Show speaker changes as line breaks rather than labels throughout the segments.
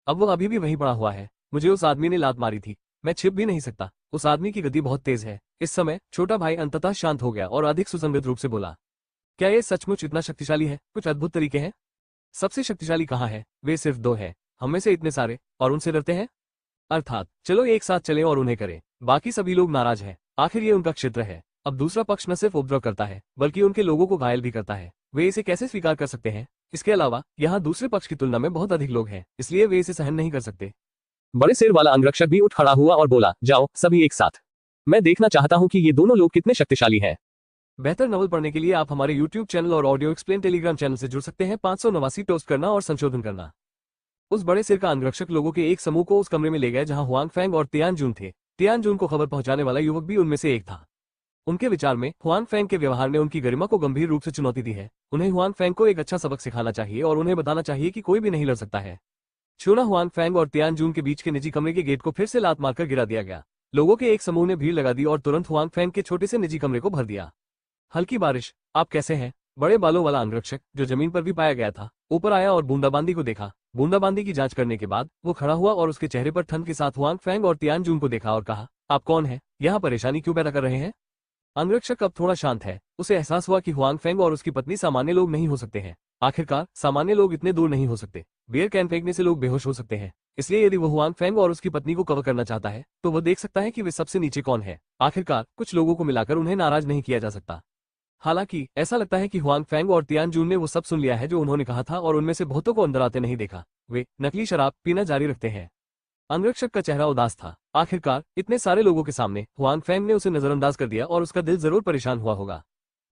अब वो अभी भी वहीं पड़ा हुआ है। मुझे उस आदमी ने लात मारी थी, मैं छिप भी नहीं सकता। उस आदमी की गति बहुत तेज है। इस समय छोटा भाई अंततः शांत हो गया और अधिक सुसंगत रूप से बोला, क्या ये सचमुच इतना शक्तिशाली है? कुछ अद्भुत तरीके हैं? सबसे शक्तिशाली कहाँ है? वे सिर्फ दो हैं, हम में से इतने सारे, और उनसे डरते हैं? अर्थात चलो एक साथ चलें और उन्हें करें। बाकी सभी लोग नाराज हैं, आखिर ये उनका क्षेत्र है। अब दूसरा पक्ष न सिर्फ उपद्रव करता है बल्कि उनके लोगों को घायल भी करता है। वे इसे कैसे स्वीकार कर सकते हैं? इसके अलावा यहाँ दूसरे पक्ष की तुलना में बहुत अधिक लोग हैं, इसलिए वे इसे सहन नहीं कर सकते।
बड़े सिर वाला अंगरक्षक भी उठ खड़ा हुआ और बोला, जाओ सभी एक साथ। मैं देखना चाहता हूँ कि ये दोनों लोग कितने शक्तिशाली हैं।
बेहतर नॉवल पढ़ने के लिए आप हमारे YouTube चैनल और ऑडियो एक्सप्लेन टेलीग्राम चैनल से जुड़ सकते हैं। 589 टोस्ट करना और संशोधन करना। उस बड़े सिर का अंगरक्षक लोगों के एक समूह को उस कमरे में ले गया जहां हुआंग फैंग और तियानजून थे। तियानजून को खबर पहुंचाने वाला युवक भी उनमें से एक था। उनके विचार में हुआंग फैंग के व्यवहार ने उनकी गरिमा को गंभीर रूप से चुनौती दी है। उन्हें हुआंग फैंग को एक अच्छा सबक सिखाना चाहिए और उन्हें बताना चाहिए कि कोई भी नहीं लड़ सकता है। छूना हुआंग फैंग और तियानजून के बीच के निजी कमरे के गेट को फिर से लात मारकर गिरा दिया गया। लोगों के एक समूह ने भीड़ लगा दी और तुरंत हुआंग फैंग के छोटे से निजी कमरे को भर दिया। हल्की बारिश, आप कैसे हैं? बड़े बालों वाला अंगरक्षक, जो जमीन पर भी पाया गया था, ऊपर आया और बूंदाबांदी को देखा। बूंदाबांदी की जांच करने के बाद वो खड़ा हुआ और उसके चेहरे पर ठंड के साथ हुआंग फैंग और तियानजून को देखा और कहा, आप कौन हैं? यहाँ परेशानी क्यों पैदा कर रहे हैं? अंगरक्षक अब थोड़ा शांत है। उसे एहसास हुआ कि हुआंग फैंग और उसकी पत्नी सामान्य लोग नहीं हो सकते हैं। आखिरकार सामान्य लोग इतने दूर नहीं हो सकते। बियर कैन फेंकने से लोग बेहोश हो सकते हैं। इसलिए यदि वो हुआंग फैंग और उसकी पत्नी को कवर करना चाहता है तो वो देख सकता है कि वे सबसे नीचे कौन है। आखिरकार कुछ लोगों को मिलाकर उन्हें नाराज नहीं किया जा सकता। हालांकि ऐसा लगता है कि हुआंग फैंग और तियानजून ने वो सब सुन लिया है जो उन्होंने कहा था और उनमें से बहुतों को अंदर आते नहीं देखा। वे नकली शराब पीना जारी रखते हैं। अंगरक्षक का चेहरा उदास था। आखिरकार इतने सारे लोगों के सामने हुआंग फैंग ने उसे नजरअंदाज कर दिया और उसका दिल जरूर परेशान हुआ होगा।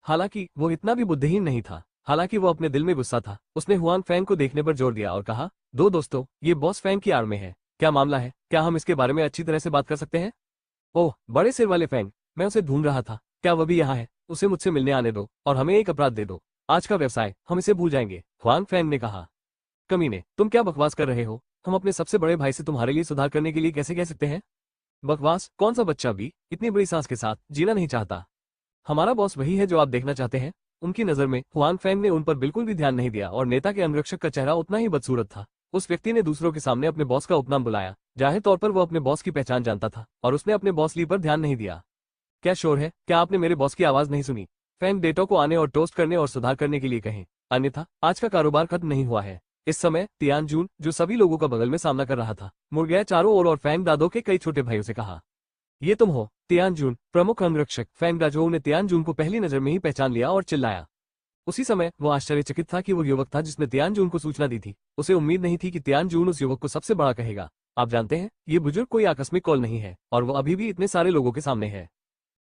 हालांकि वो इतना भी बुद्धिहीन नहीं था। हालांकि वो अपने दिल में गुस्सा था। उसने हुआंग फैंग को देखने पर जोर दिया और कहा, दो दोस्तों, ये बॉस फैंग की आड़ में है। क्या मामला है? क्या हम इसके बारे में अच्छी तरह से बात कर सकते हैं? ओह, बड़े सिर वाले फैंग, मैं उसे ढूंढ रहा था। क्या वह भी यहाँ है? उसे मुझसे मिलने आने दो और हमें एक अपराध दे दो। आज का व्यवसाय हम इसे भूल जाएंगे। हुआंग फैंग ने कहा, कमीने, तुम क्या बकवास कर रहे हो? हम अपने सबसे बड़े भाई से तुम्हारे लिए सुधार करने के लिए कैसे कह सकते हैं? बकवास? कौन सा बच्चा भी इतनी बड़ी सांस के साथ जीना नहीं चाहता? हमारा बॉस वही है जो आप देखना चाहते हैं। उनकी नजर में हुआंग फैंग ने उन पर बिल्कुल भी ध्यान नहीं दिया और नेता के अंगरक्षक का चेहरा उतना ही बदसूरत था। उस व्यक्ति ने दूसरों के सामने अपने बॉस का उपनाम बुलाया। जाहिर तौर पर वो अपने बॉस की पहचान जानता था और उसने अपने बॉस ली पर ध्यान नहीं दिया। क्या शोर है? क्या आपने मेरे बॉस की आवाज नहीं सुनी? फैंग डेटो को आने और टोस्ट करने और सुधार करने के लिए कहें, अन्यथा आज का कारोबार खत्म नहीं हुआ है। इस समय तियानजून, जो सभी लोगों का बगल में सामना कर रहा था, मुड़ गया चारों ओर और फैंग दादो के कई छोटे भाइयों से कहा, ये तुम हो? तियानजून, प्रमुख अंगरक्षक फैंग दाजो ने तियानजून को पहली नजर में ही पहचान लिया और चिल्लाया। उसी समय वो आश्चर्यचकित था कि वो युवक था जिसने तियानजून को सूचना दी थी। उसे उम्मीद नहीं थी कि तियानजून उस युवक को सबसे बड़ा कहेगा। आप जानते हैं, ये बुजुर्ग कोई आकस्मिक कॉल नहीं है और वो अभी भी इतने सारे लोगों के सामने है।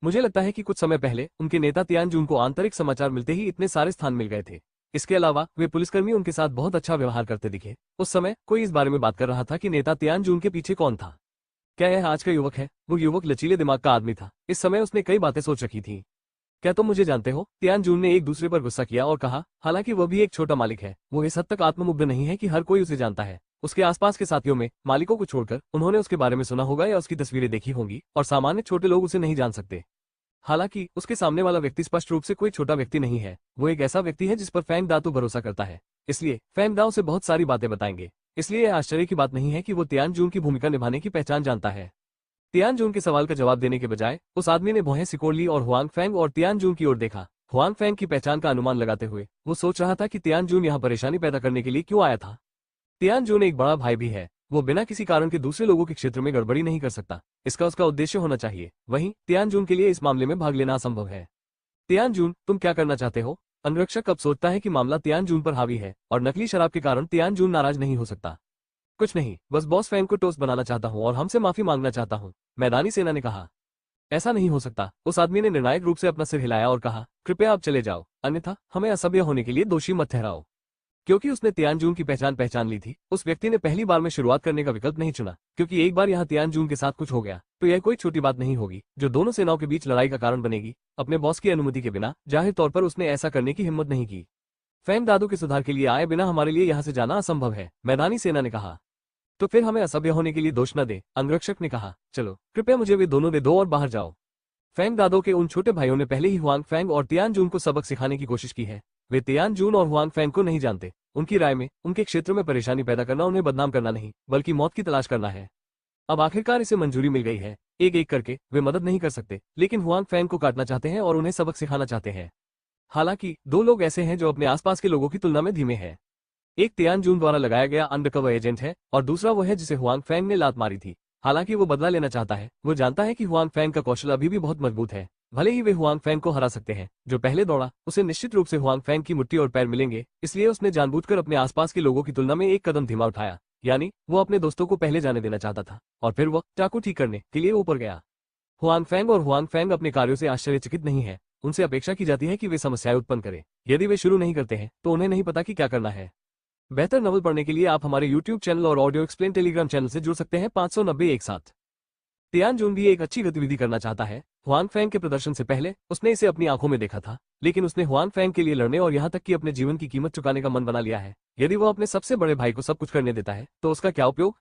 मुझे लगता है कि कुछ समय पहले उनके नेता तियानजून को आंतरिक समाचार मिलते ही इतने सारे स्थान मिल गए थे। इसके अलावा वे पुलिसकर्मी उनके साथ बहुत अच्छा व्यवहार करते दिखे। उस समय कोई इस बारे में बात कर रहा था कि नेता तियानजून के पीछे कौन था। क्या यह आज का युवक है? वो युवक लचीले दिमाग का आदमी था। इस समय उसने कई बातें सोच रखी थी। क्या तुम मुझे जानते हो? तियानजून ने एक दूसरे पर गुस्सा किया और कहा, हालांकि वह भी एक छोटा मालिक है, वो इस हद तक आत्ममुग्ध नहीं है कि हर कोई उसे जानता है। उसके आसपास के साथियों में मालिकों को छोड़कर उन्होंने उसके बारे में सुना होगा या उसकी तस्वीरें देखी होंगी और सामान्य छोटे लोग उसे नहीं जान सकते। हालांकि उसके सामने वाला व्यक्ति स्पष्ट रूप से कोई छोटा व्यक्ति नहीं है। वो एक ऐसा व्यक्ति है जिस पर फैंग दातु भरोसा करता है। इसलिए फैंग दाओ से बहुत सारी बातें बताएंगे। इसलिए यह आश्चर्य की बात नहीं है कि वो तियानजून की भूमिका निभाने की पहचान जानता है। तियानजून के सवाल का जवाब देने के बजाय उस आदमी ने भौहें सिकोड़ ली और हुआंग फैंग और तियानजून की ओर देखा। हुआंग फैंग की पहचान का अनुमान लगाते हुए वो सोच रहा था कि तियानजून यहाँ परेशानी पैदा करने के लिए क्यों आया था। तियानजून एक बड़ा भाई भी है। वो बिना किसी कारण के दूसरे लोगों के क्षेत्र में गड़बड़ी नहीं कर सकता। इसका उसका उद्देश्य होना चाहिए। वहीं तियानजून के लिए इस मामले में भाग लेना असंभव है। तियानजून, तुम क्या करना चाहते हो? अंगरक्षक अब सोचता है कि मामला तियानजून पर हावी है और नकली शराब के कारण तियानजून नाराज नहीं हो सकता। कुछ नहीं, बस बॉस फैंग को टोस्ट बनाना चाहता हूँ और हमसे माफी मांगना चाहता हूँ, मैदानी सेना ने कहा। ऐसा नहीं हो सकता। उस आदमी ने निर्णायक रूप से अपना सिर हिलाया और कहा, कृपया आप चले जाओ, अन्यथा हमें असभ्य होने के लिए दोषी मत ठहराओ। क्योंकि उसने तियानजून की पहचान ली थी, उस व्यक्ति ने पहली बार में शुरुआत करने का विकल्प नहीं चुना। क्योंकि एक बार यहाँ तियानजून के साथ कुछ हो गया तो यह कोई छोटी बात नहीं होगी जो दोनों सेनाओं के बीच लड़ाई का कारण बनेगी। अपने बॉस की अनुमति के बिना जाहिर तौर पर उसने ऐसा करने की हिम्मत नहीं की। फैंग दादू के सुधार के लिए आए बिना हमारे लिए यहाँ से जाना असंभव है, मैदानी सेना ने कहा। तो फिर हमें असभ्य होने के लिए दोष न दे, अंगरक्षक ने कहा। चलो कृपया मुझे वे दोनों दे दो और बाहर जाओ। फैंग दादो के उन छोटे भाइयों ने पहले ही हुआंग फैंग और तियानजून को सबक सिखाने की कोशिश की है। वे तियानजून और हुआंग फैंग को नहीं जानते। उनकी राय में उनके क्षेत्र में परेशानी पैदा करना उन्हें बदनाम करना नहीं बल्कि मौत की तलाश करना है। अब आखिरकार इसे मंजूरी मिल गई है। एक एक करके वे मदद नहीं कर सकते, लेकिन हुआंग फैंग को काटना चाहते हैं और उन्हें सबक सिखाना चाहते हैं। हालांकि दो लोग ऐसे हैं जो अपने आसपास के लोगों की तुलना में धीमे हैं। एक तियान जून द्वारा लगाया गया अंडरकवर एजेंट है और दूसरा वो है जिसे हुआंग फैंग ने लात मारी थी। हालांकि वो बदला लेना चाहता है। वो जानता है कि हुआंग फैंग का कौशल अभी भी बहुत मजबूत है। भले ही वे हुआंग फैंग को हरा सकते हैं, जो पहले दौड़ा उसे निश्चित रूप से हुआंग फैंग की मुट्ठी और पैर मिलेंगे, इसलिए उसने जानबूझकर अपने आसपास के लोगों की तुलना में एक कदम धीमा उठाया। यानी वो अपने दोस्तों को पहले जाने देना चाहता था और फिर वो चाकू ठीक करने के लिए ऊपर गया। हुआंग फैंग और हुआंग फैंग अपने कार्यों से आश्चर्यचकित नहीं है। उनसे अपेक्षा की जाती है कि वे समस्याएं उत्पन्न करें। यदि वे शुरू नहीं करते हैं तो उन्हें नहीं पता कि क्या करना है। बेहतर नॉवल पढ़ने के लिए आप हमारे YouTube चैनल और ऑडियो एक्सप्लेन टेलीग्राम चैनल से जुड़ सकते हैं 590 एक साथ। तियान जून भी एक अच्छी गतिविधि करना चाहता है। हुआंग फैंग के प्रदर्शन से पहले उसने इसे अपनी आंखों में देखा था, लेकिन उसने हुआंग फैंग के लिए लड़ने और यहाँ तक कि अपने जीवन की कीमत चुकाने का मन बना लिया है। यदि वो अपने सबसे बड़े भाई को सब कुछ करने देता है तो उसका क्या उपयोग।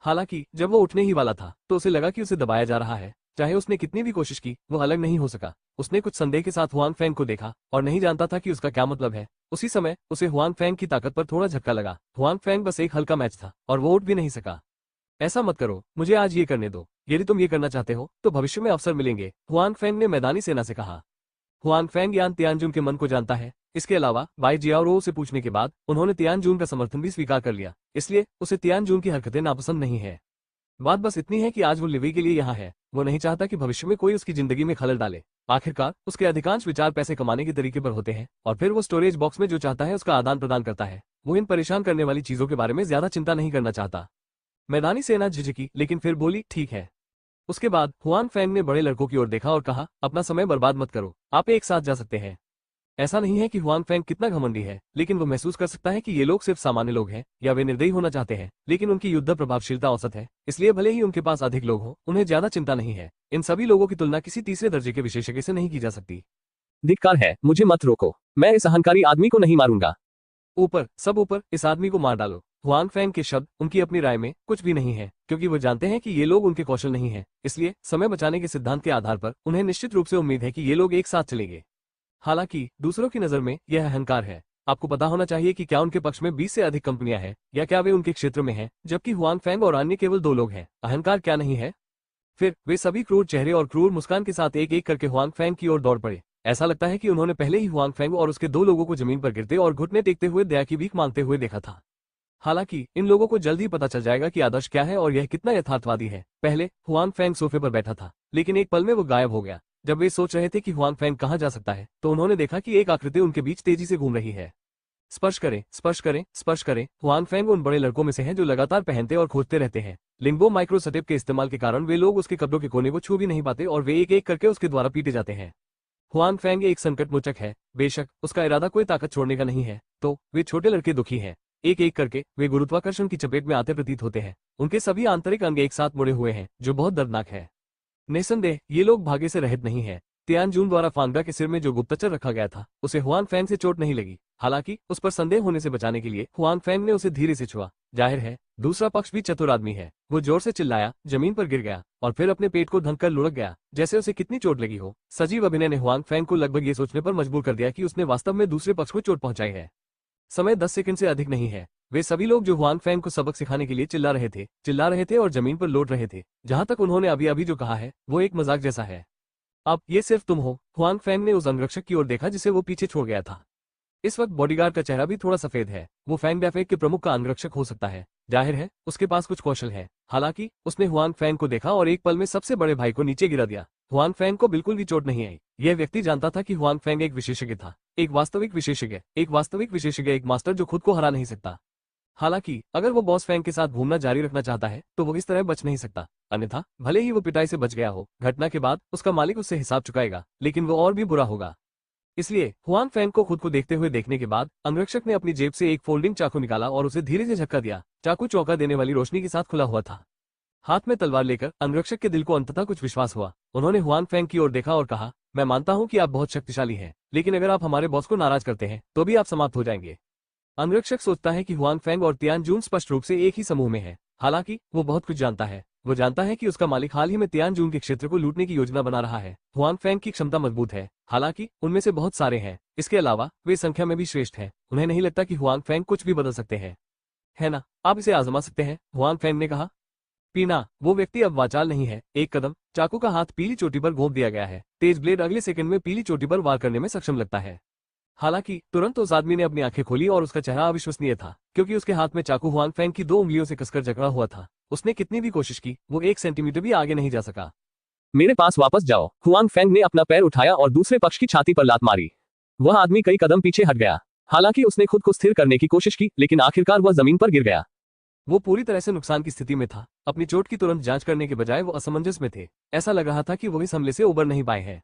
हालांकि जब वो उठने ही वाला था तो उसे लगा कि उसे दबाया जा रहा है। चाहे उसने कितनी भी कोशिश की, वो अलग नहीं हो सका। उसने कुछ संदेह के साथ हुआंग फैंग को देखा और नहीं जानता था कि उसका क्या मतलब है। उसी समय उसे हुआंग फैंग की ताकत पर थोड़ा झटका लगा। हुआंग फैंग बस एक हल्का मैच था और वो उठ भी नहीं सका। ऐसा मत करो, मुझे आज ये करने दो। यदि तुम ये करना चाहते हो तो भविष्य में अवसर मिलेंगे, हुआंग फैंग ने मैदानी सेना से कहा। हुआंग फैंग यान तियानजून के मन को जानता है। इसके अलावा बाई जियाओरो से पूछने के बाद उन्होंने तियानजून का समर्थन भी स्वीकार कर लिया, इसलिए उसे तियानजून की हरकतें नापसंद नहीं है। बात बस इतनी है कि आज वो लिवी के लिए यहाँ है। वो नहीं चाहता कि भविष्य में कोई उसकी जिंदगी में खलल डाले। आखिरकार उसके अधिकांश विचार पैसे कमाने के तरीके पर होते हैं और फिर वो स्टोरेज बॉक्स में जो चाहता है उसका आदान प्रदान करता है। वो इन परेशान करने वाली चीजों के बारे में ज्यादा चिंता नहीं करना चाहता। मैदानी सेना झिझकी, लेकिन फिर बोली ठीक है। उसके बाद हुआंग फैंग ने बड़े लड़कों की ओर देखा और कहा, अपना समय बर्बाद मत करो, आप एक साथ जा सकते हैं। ऐसा नहीं है कि हुआंग फैंग कितना घमंडी है, लेकिन वो महसूस कर सकता है कि ये लोग सिर्फ सामान्य लोग हैं या वे निर्दयी होना चाहते हैं, लेकिन उनकी युद्ध प्रभावशीलता औसत है। इसलिए भले ही उनके पास अधिक लोग हों, उन्हें ज्यादा चिंता नहीं है। इन सभी लोगों की तुलना किसी तीसरे दर्जे के विशेषज्ञ से नहीं की जा सकती।
धिक्कार है, मुझे मत रोको, मैं इस अहंकारी आदमी को नहीं मारूंगा।
ऊपर सब ऊपर, इस आदमी को मार डालो। हुआंग फैंग के शब्द उनकी अपनी राय में कुछ भी नहीं है, क्योंकि वो जानते हैं कि ये लोग उनके कौशल नहीं है। इसलिए समय बचाने के सिद्धांत के आधार पर उन्हें निश्चित रूप से उम्मीद है कि ये लोग एक साथ चलेंगे। हालांकि दूसरों की नजर में यह अहंकार है। आपको पता होना चाहिए कि क्या उनके पक्ष में 20 से अधिक कंपनियां हैं, या क्या वे उनके क्षेत्र में हैं, जबकि हुआंग फैंग और अन्य केवल 2 लोग हैं। अहंकार क्या नहीं है। फिर वे सभी क्रूर चेहरे और क्रूर मुस्कान के साथ एक एक करके हुआंग फैंग की ओर दौड़ पड़े। ऐसा लगता है कि उन्होंने पहले ही हुआंग फैंग और उसके 2 लोगों को जमीन पर गिरते और घुटने टेकते हुए दया की भीख मांगते हुए देखा था। हालांकि इन लोगों को जल्द ही पता चल जाएगा कि आदर्श क्या है और यह कितना यथार्थवादी है। पहले हुआंग फैंग सोफे पर बैठा था, लेकिन एक पल में वो गायब हो गया। जब वे सोच रहे थे कि हुआंग फैंग कहां जा सकता है, तो उन्होंने देखा कि एक आकृति उनके बीच तेजी से घूम रही है। स्पर्श करें, स्पर्श करें, स्पर्श करें। हुआंग फैंग उन बड़े लड़कों में से हैं जो लगातार पहनते और खोजते रहते हैं। लिंगबो माइक्रोस्टेप के इस्तेमाल के कारण वे लोग उसके कपड़ों के कोने को छू भी नहीं पाते और वे एक एक करके उसके द्वारा पीटे जाते हैं। हुआंग फैंग एक संकट मोचक है। बेशक उसका इरादा कोई ताकत छोड़ने का नहीं है, तो वे छोटे लड़के दुखी हैं। एक एक करके वे गुरुत्वाकर्षण की चपेट में आते प्रतीत होते हैं। उनके सभी आंतरिक अंग एक साथ मुड़े हुए हैं, जो बहुत दर्दनाक है। निस्संदेह ये लोग भाग्य से रहित नहीं है। तियानजून द्वारा फांगडा के सिर में जो गुप्तचर रखा गया था, उसे हुआंग फैंग से चोट नहीं लगी। हालांकि उस पर संदेह होने से बचाने के लिए हुआंग फैंग ने उसे धीरे से छुआ। जाहिर है दूसरा पक्ष भी चतुर आदमी है। वो जोर से चिल्लाया, जमीन पर गिर गया और फिर अपने पेट को ढंककर लुढ़क गया, जैसे उसे कितनी चोट लगी हो। सजीव अभिनय ने हुआंग फैंग को लगभग ये सोचने पर मजबूर कर दिया कि उसने वास्तव में दूसरे पक्ष को चोट पहुंचाई है। समय 10 सेकंड से अधिक नहीं है। वे सभी लोग जो हुआंग फैंग को सबक सिखाने के लिए चिल्ला रहे थे और जमीन पर लौट रहे थे। जहां तक उन्होंने अभी अभी जो कहा है वो एक मजाक जैसा है। अब ये सिर्फ तुम हो। हुआंग फैंग ने उस अंगरक्षक की ओर देखा जिसे वो पीछे छोड़ गया था। इस वक्त बॉडीगार्ड का चेहरा भी थोड़ा सफेद है। वो फैंग डैफेक के प्रमुख का अंगरक्षक हो सकता है। जाहिर है उसके पास कुछ कौशल है। हालांकि उसने हुआंग फैंग को देखा और एक पल में सबसे बड़े भाई को नीचे गिरा दिया। हुआंग फैंग को बिल्कुल भी चोट नहीं आई। यह व्यक्ति जानता था कि हुआंग फैंग एक विशेषज्ञ था, एक वास्तविक विशेषज्ञ, एक मास्टर जो खुद को हरा नहीं सकता। हालांकि अगर वो बॉस फैंग के साथ घूमना जारी रखना चाहता है तो वो इस तरह बच नहीं सकता। अन्यथा भले ही वो पिटाई से बच गया हो, घटना के बाद उसका मालिक उससे हिसाब चुकाएगा, लेकिन वो और भी बुरा होगा। इसलिए हुआंग फैंग को खुद को देखते हुए देखने के बाद अंगरक्षक ने अपनी जेब से एक फोल्डिंग चाकू निकाला और उसे धीरे से झटका दिया। चाकू चौंका देने वाली रोशनी के साथ खुला हुआ था। हाथ में तलवार लेकर अंगरक्षक के दिल को अंततः कुछ विश्वास हुआ। उन्होंने हुआंग फैंग की ओर देखा और कहा, मैं मानता हूं कि आप बहुत शक्तिशाली हैं, लेकिन अगर आप हमारे बॉस को नाराज करते हैं तो भी आप समाप्त हो जाएंगे। अंगरक्षक सोचता है कि हुआंग फैंग और तियानजून स्पष्ट रूप से एक ही समूह में है। हालांकि वो बहुत कुछ जानता है। वो जानता है कि उसका मालिक हाल ही में तियानजून के क्षेत्र को लूटने की योजना बना रहा है। हुआंग फैंग की क्षमता मजबूत है, हालांकि उनमें से बहुत सारे हैं। इसके अलावा वे संख्या में भी श्रेष्ठ हैं। उन्हें नहीं लगता कि हुआंग फैंग कुछ भी बदल सकते हैं, है ना? आप इसे आजमा सकते हैं, हुआंग फैंग ने कहा। पीना, वो व्यक्ति अब वाचाल नहीं है। एक कदम, चाकू का हाथ पीली चोटी पर घोंप दिया गया है। तेज ब्लेड अगले सेकंड में पीली चोटी पर वार करने में सक्षम लगता है। हालांकि तुरंत उस आदमी ने अपनी आंखें खोली और उसका चेहरा अविश्वसनीय था, क्योंकि उसके हाथ में चाकू हुआंग फैंग की 2 उंगलियों से कसकर जकड़ा हुआ था। उसने कितनी भी कोशिश की, वो 1 सेंटीमीटर भी आगे नहीं जा सका।
मेरे पास वापस जाओ। हुआंग फैंग ने अपना पैर उठाया और दूसरे पक्ष की छाती पर लात मारी। वह आदमी कई कदम पीछे हट गया। हालांकि उसने खुद को स्थिर करने की कोशिश की, लेकिन आखिरकार वह जमीन पर गिर गया।
वो पूरी तरह से नुकसान की स्थिति में था। अपनी चोट की तुरंत जांच करने के बजाय वो असमंजस में थे। ऐसा लग रहा था कि वो इस हमले से उबर नहीं पाए हैं।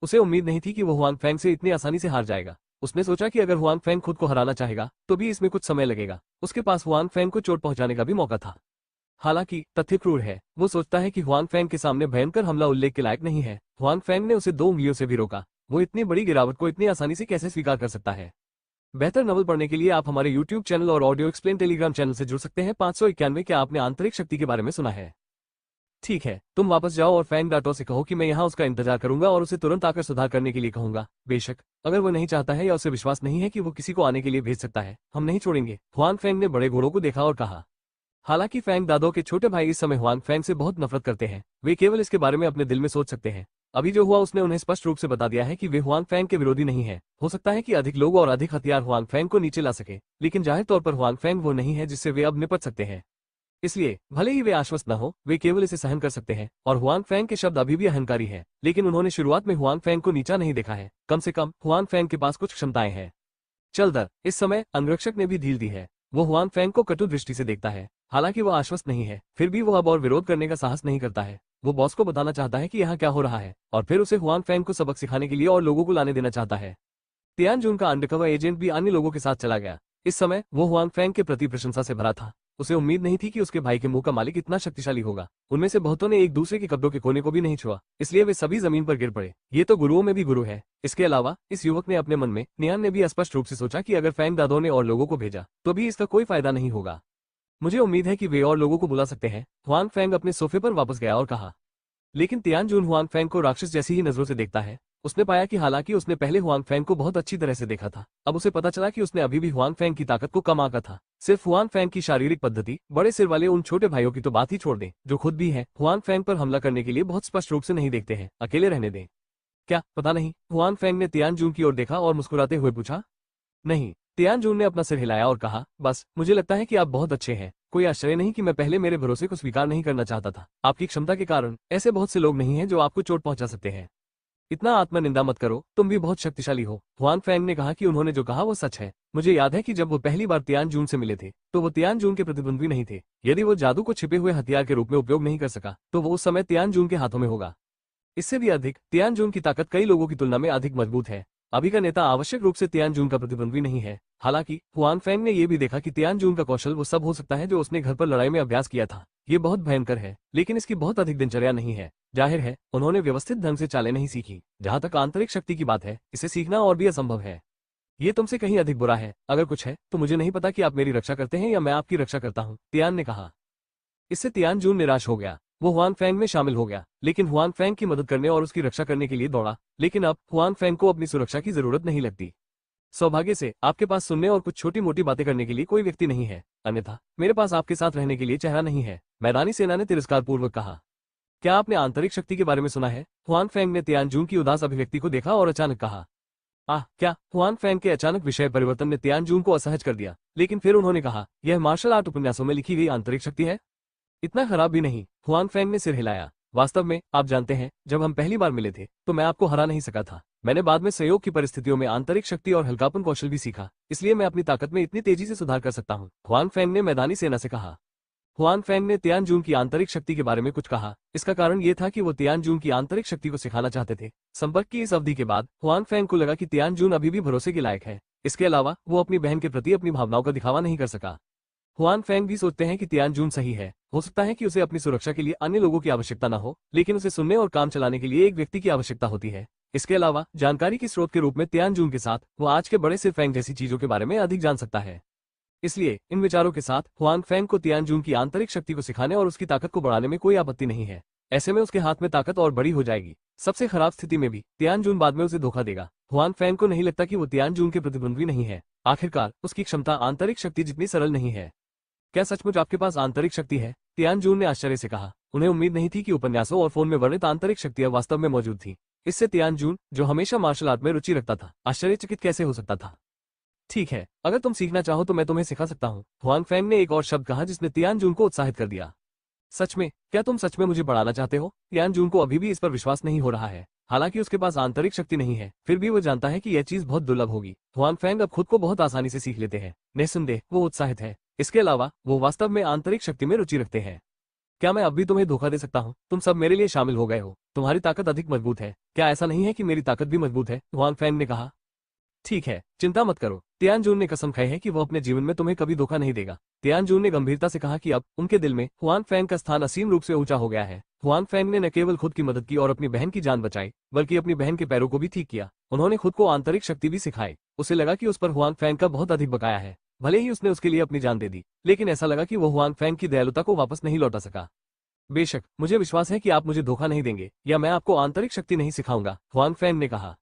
उसे उम्मीद नहीं थी कि वो हुआंग फैंग से इतनी आसानी से हार जाएगा। उसने सोचा कि अगर हुआंग फैंग खुद को हराना चाहेगा तो भी इसमें कुछ समय लगेगा। उसके पास हुआंग फैंग को चोट पहुंचाने का भी मौका था। हालांकि तथ्य क्रूर है। वो सोचता है कि हुआंग फैंग के सामने भयंकर हमला उल्लेख के लायक नहीं है। हुआंग फैंग ने उसे 2 उंगलियों से भी रोका। वो इतनी बड़ी गिरावट को इतनी आसानी से कैसे स्वीकार कर सकता है? बेहतर नॉवल पढ़ने के लिए आप हमारे YouTube चैनल और ऑडियो एक्सप्लेन टेलीग्राम चैनल से जुड़ सकते हैं। 591 क्या आपने आंतरिक शक्ति के बारे में सुना है? ठीक है, तुम वापस जाओ और फैंग डाटो से कहो कि मैं यहाँ उसका इंतजार करूंगा और उसे तुरंत आकर सुधार करने के लिए कहूंगा। बेशक अगर वो नहीं चाहता है या उसे विश्वास नहीं है कि वो किसी को आने के लिए भेज सकता है, हम नहीं छोड़ेंगे। हुआंग फैंग ने बड़े घोड़ों को देखा और कहा। हालांकि फैंग दादो के छोटे भाई इस समय हुआंग फैंग से बहुत नफरत करते हैं। वे केवल इसके बारे में अपने दिल में सोच सकते हैं। अभी जो हुआ उसने उन्हें स्पष्ट रूप से बता दिया है कि वे हुआंग फैंग के विरोधी नहीं है। हो सकता है कि अधिक लोग और अधिक हथियार हुआंग फैंग को नीचे ला सके, लेकिन जाहिर तौर पर हुआंग फैंग वो नहीं है जिससे वे अब निपट सकते हैं। इसलिए भले ही वे आश्वस्त न हो, वे केवल इसे सहन कर सकते हैं। और हुआंग फैंग के शब्द अभी भी अहंकारी है, लेकिन उन्होंने शुरुआत में हुआंग फैंग को नीचा नहीं देखा है। कम से कम हुआंग फैंग के पास कुछ क्षमताएं हैं। चल दर, इस समय अंगरक्षक ने भी ढील दी है। वो हुआंग फैंग को कटु दृष्टि से देखता है। हालांकि वो आश्वस्त नहीं है, फिर भी वो अब और विरोध करने का साहस नहीं करता है। वो बॉस को बताना चाहता है कि यहाँ क्या हो रहा है, और फिर उसे हुआंग फैंग को सबक सिखाने के लिए और लोगों को लाने देना चाहता है। तियानजून का अंडरकवर एजेंट भी अन्य लोगों के साथ चला गया। इस समय वो हुआंग फैंग के प्रति प्रशंसा से भरा था। उसे उम्मीद नहीं थी कि उसके भाई के मुंह का मालिक इतना शक्तिशाली होगा। उनमें से बहुतों ने एक दूसरे के कपड़ों के कोने को भी नहीं छुआ, इसलिए वे सभी जमीन पर गिर पड़े। ये तो गुरुओं में भी गुरु है। इसके अलावा इस युवक ने अपने मन में, नियान ने भी स्पष्ट रूप से सोचा कि अगर फैंग दादो ने और लोगों को भेजा तो भी इसका कोई फायदा नहीं होगा। मुझे उम्मीद है कि वे और लोगों को बुला सकते हैं। हुआंग फैंग अपने सोफे पर वापस गया और कहा। लेकिन तियानजून हुआंग फैंग को राक्षस जैसी ही नजरों से देखता है। उसने पाया कि हालांकि उसने पहले हुआंग फैंग को बहुत अच्छी तरह से देखा था, अब उसे पता चला कि उसने अभी भी हुआंग फैंग की ताकत को कम आंका था। सिर्फ हुआंग फैंग की शारीरिक पद्धति, बड़े सिर वाले उन छोटे भाइयों की तो बात ही छोड़ दें, जो खुद भी हैं हुआंग फैंग पर हमला करने के लिए बहुत स्पष्ट रूप से नहीं देखते हैं। अकेले रहने दें। क्या पता नहीं? हुआंग फैंग ने तियानजून की ओर देखा और मुस्कुराते हुए पूछा। नहीं। तियानजून ने अपना सिर हिलाया और कहा, बस मुझे लगता है कि आप बहुत अच्छे हैं। कोई आश्चर्य नहीं कि मैं पहले मेरे भरोसे को स्वीकार नहीं करना चाहता था। आपकी क्षमता के कारण ऐसे बहुत से लोग नहीं हैं जो आपको चोट पहुंचा सकते हैं। इतना आत्मनिंदा मत करो, तुम भी बहुत शक्तिशाली हो। हुआंग फैंग ने कहा कि उन्होंने जो कहा वो सच है। मुझे याद है कि जब वो पहली बार तियानजून से मिले थे तो वो तियानजून के प्रतिद्वंद्वी नहीं थे। यदि वो जादू को छिपे हुए हथियार के रूप में उपयोग नहीं कर सका तो वो उस समय तियानजून के हाथों में होगा। इससे भी अधिक, तियानजून की ताकत कई लोगों की तुलना में अधिक मजबूत है। अभी का नेता आवश्यक रूप से तियानजून का प्रतिद्वंद्वी नहीं है। हालांकि हुआंग फैंग ने यह भी देखा कि तियानजून का कौशल वो सब हो सकता है जो उसने घर पर लड़ाई में अभ्यास किया था। ये बहुत भयंकर है, लेकिन इसकी बहुत अधिक दिनचर्या नहीं है। जाहिर है उन्होंने व्यवस्थित ढंग से चालें नहीं सीखी। जहां तक आंतरिक शक्ति की बात है, इसे सीखना और भी असंभव है। ये तुमसे कहीं अधिक बुरा है। अगर कुछ है तो मुझे नहीं पता कि आप मेरी रक्षा करते हैं या मैं आपकी रक्षा करता हूँ, तियान ने कहा। इससे तियानजून निराश हो गया। वो हुआंग फैंग में शामिल हो गया, लेकिन हुआंग फैंग की मदद करने और उसकी रक्षा करने के लिए दौड़ा। लेकिन अब हुआंग फैंग को अपनी सुरक्षा की जरूरत नहीं लगती। सौभाग्य से आपके पास सुनने और कुछ छोटी मोटी बातें करने के लिए कोई व्यक्ति नहीं है, अन्यथा मेरे पास आपके साथ रहने के लिए चेहरा नहीं है, मैदानी सेना ने तिरस्कारपूर्वक कहा। क्या आपने आंतरिक शक्ति के बारे में सुना है? हुआंग फैंग ने तियानजून की उदास अभिव्यक्ति को देखा और अचानक कहा। क्या? हुआंग फैंग के अचानक विषय परिवर्तन ने तियानजून को असहज कर दिया, लेकिन फिर उन्होंने कहा, यह मार्शल आर्ट उपन्यासों में लिखी गई आंतरिक शक्ति है? इतना खराब भी नहीं। हुआंग फैंग ने सिर हिलाया। वास्तव में आप जानते हैं, जब हम पहली बार मिले थे तो मैं आपको हरा नहीं सका था। मैंने बाद में सहयोग की परिस्थितियों में आंतरिक शक्ति और हल्कापन कौशल भी सीखा, इसलिए मैं अपनी ताकत में इतनी तेजी से सुधार कर सकता हूँ, हुआंग फैंग ने मैदानी सेना से कहा। हुआंग फैंग ने तियानजून की आंतरिक शक्ति के बारे में कुछ कहा। इसका कारण ये था कि वो तियानजून की आंतरिक शक्ति को सिखाना चाहते थे। संपर्क की इस अवधि के बाद हुआंग फैंग को लगा कि तियानजून अभी भी भरोसे के लायक है। इसके अलावा वो अपनी बहन के प्रति अपनी भावनाओं का दिखावा नहीं कर सका। हुआंग फैंग भी सोचते हैं कि तियानजून सही है। हो सकता है कि उसे अपनी सुरक्षा के लिए अन्य लोगों की आवश्यकता न हो, लेकिन उसे सुनने और काम चलाने के लिए एक व्यक्ति की आवश्यकता होती है। इसके अलावा जानकारी के स्रोत के रूप में तियानजून के साथ वो आज के बड़े सिर फैंग जैसी चीजों के बारे में अधिक जान सकता है। इसलिए इन विचारों के साथ हुआंग फेंग को तियानजून की आंतरिक शक्ति को सिखाने और उसकी ताकत को बढ़ाने में कोई आपत्ति नहीं है। ऐसे में उसके हाथ में ताकत और बड़ी हो जाएगी। सबसे खराब स्थिति में भी तियानजून बाद में उसे धोखा देगा। हुआंग फेंग को नहीं लगता कि वो तियानजून के प्रतिद्वंद्वी नहीं है। आखिरकार उसकी क्षमता आंतरिक शक्ति जितनी सरल नहीं है। क्या सचमुच आपके पास आंतरिक शक्ति है? तियानजून ने आश्चर्य से कहा। उन्हें उम्मीद नहीं थी कि उपन्यासों और फोन में वर्णित आंतरिक शक्तियां वास्तव में मौजूद थी। इससे तियानजून, जो हमेशा मार्शल आर्ट में रुचि रखता था, आश्चर्यचकित कैसे हो सकता था। ठीक है, अगर तुम सीखना चाहो तो मैं तुम्हें सिखा सकता हूँ, हुआंग फेंग ने एक और शब्द कहा जिसने तियानजून को उत्साहित कर दिया। सच में? क्या तुम सच में मुझे बढ़ाना चाहते हो? तियानजून को अभी भी इस पर विश्वास नहीं हो रहा है। हालांकि उसके पास आंतरिक शक्ति नहीं है, फिर भी वो जानता है कि यह चीज बहुत दुर्लभ होगी। हुआंग फेंग अब खुद को बहुत आसानी से सीख लेते हैं। निस्संदेह वो उत्साहित है। इसके अलावा वो वास्तव में आंतरिक शक्ति में रुचि रखते हैं। क्या मैं अब भी तुम्हें धोखा दे सकता हूँ? तुम सब मेरे लिए शामिल हो गए हो। तुम्हारी ताकत अधिक मजबूत है। क्या ऐसा नहीं है कि मेरी ताकत भी मजबूत है? हुआंग फेंग ने कहा। ठीक है, चिंता मत करो। तियानजून ने कसम खाई है कि वो अपने जीवन में तुम्हें कभी धोखा नहीं देगा। तियानजून ने गंभीरता से कहा कि अब उनके दिल में हुआंग फेंग का स्थान असीम रूप से ऊंचा हो गया है। हुआंग फेंग ने न केवल खुद की मदद की और अपनी बहन की जान बचाई, बल्कि अपनी बहन के पैरों को भी ठीक किया। उन्होंने खुद को आंतरिक शक्ति भी सिखाई। उसे लगा कि उस पर हुआंग फेंग का बहुत अधिक बकाया है। भले ही उसने उसके लिए अपनी जान दे दी, लेकिन ऐसा लगा कि वो हुआंग फेंग की दयालुता को वापस नहीं लौटा सका। बेशक, मुझे विश्वास है कि आप मुझे धोखा नहीं देंगे, या मैं आपको आंतरिक शक्ति नहीं सिखाऊंगा, हुआंग फेंग ने कहा।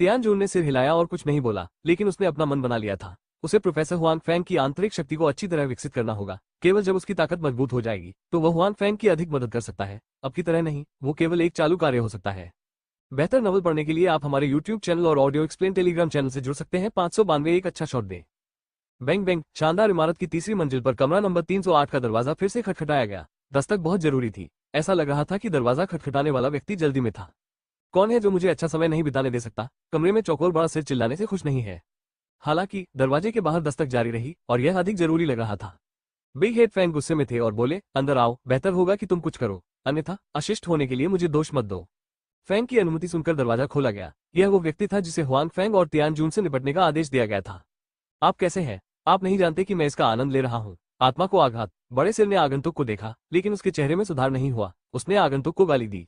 तियानजून ने सिर हिलाया और कुछ नहीं बोला, लेकिन उसने अपना मन बना लिया था। उसे प्रोफेसर हुआंग फेंग की आंतरिक शक्ति को अच्छी तरह विकसित करना होगा। केवल जब उसकी ताकत मजबूत हो जाएगी तो वह हुआंग फेंग की अधिक मदद कर सकता है। अब की तरह नहीं, वो केवल एक चालू कार्य हो सकता है। बेहतर नॉवल पढ़ने के लिए आप हमारे YouTube चैनल और ऑडियो एक्सप्लेन टेलीग्राम चैनल से जुड़ सकते हैं। 592 एक अच्छा शॉट दे। Bang bang. शानदार इमारत की तीसरी मंजिल पर कमरा नंबर 308 का दरवाजा फिर से खटखटाया गया। दस्तक बहुत जरूरी थी। ऐसा लग रहा था कि दरवाजा खटखटाने वाला व्यक्ति जल्दी में था। कौन है जो मुझे अच्छा समय नहीं बिताने दे सकता? कमरे में चौकोर बड़ा सिर चिल्लाने से खुश नहीं है। हालांकि दरवाजे के बाहर दस्तक जारी रही और यह अधिक जरूरी लग रहा था। बिग हेड फैंग गुस्से में थे और बोले, अंदर आओ, बेहतर होगा कि तुम कुछ करो, अन्यथा अशिष्ट होने के लिए मुझे दोष मत दो। फैंग की अनुमति सुनकर दरवाजा खोला गया। यह वो व्यक्ति था जिसे हुआंग फेंग और तियानजून से निपटने का आदेश दिया गया था। आप कैसे हैं? आप नहीं जानते कि मैं इसका आनंद ले रहा हूँ। आत्मा को आघात। बड़े सिर ने आगंतुक को देखा, लेकिन उसके चेहरे में सुधार नहीं हुआ। उसने आगंतुक को गाली दी।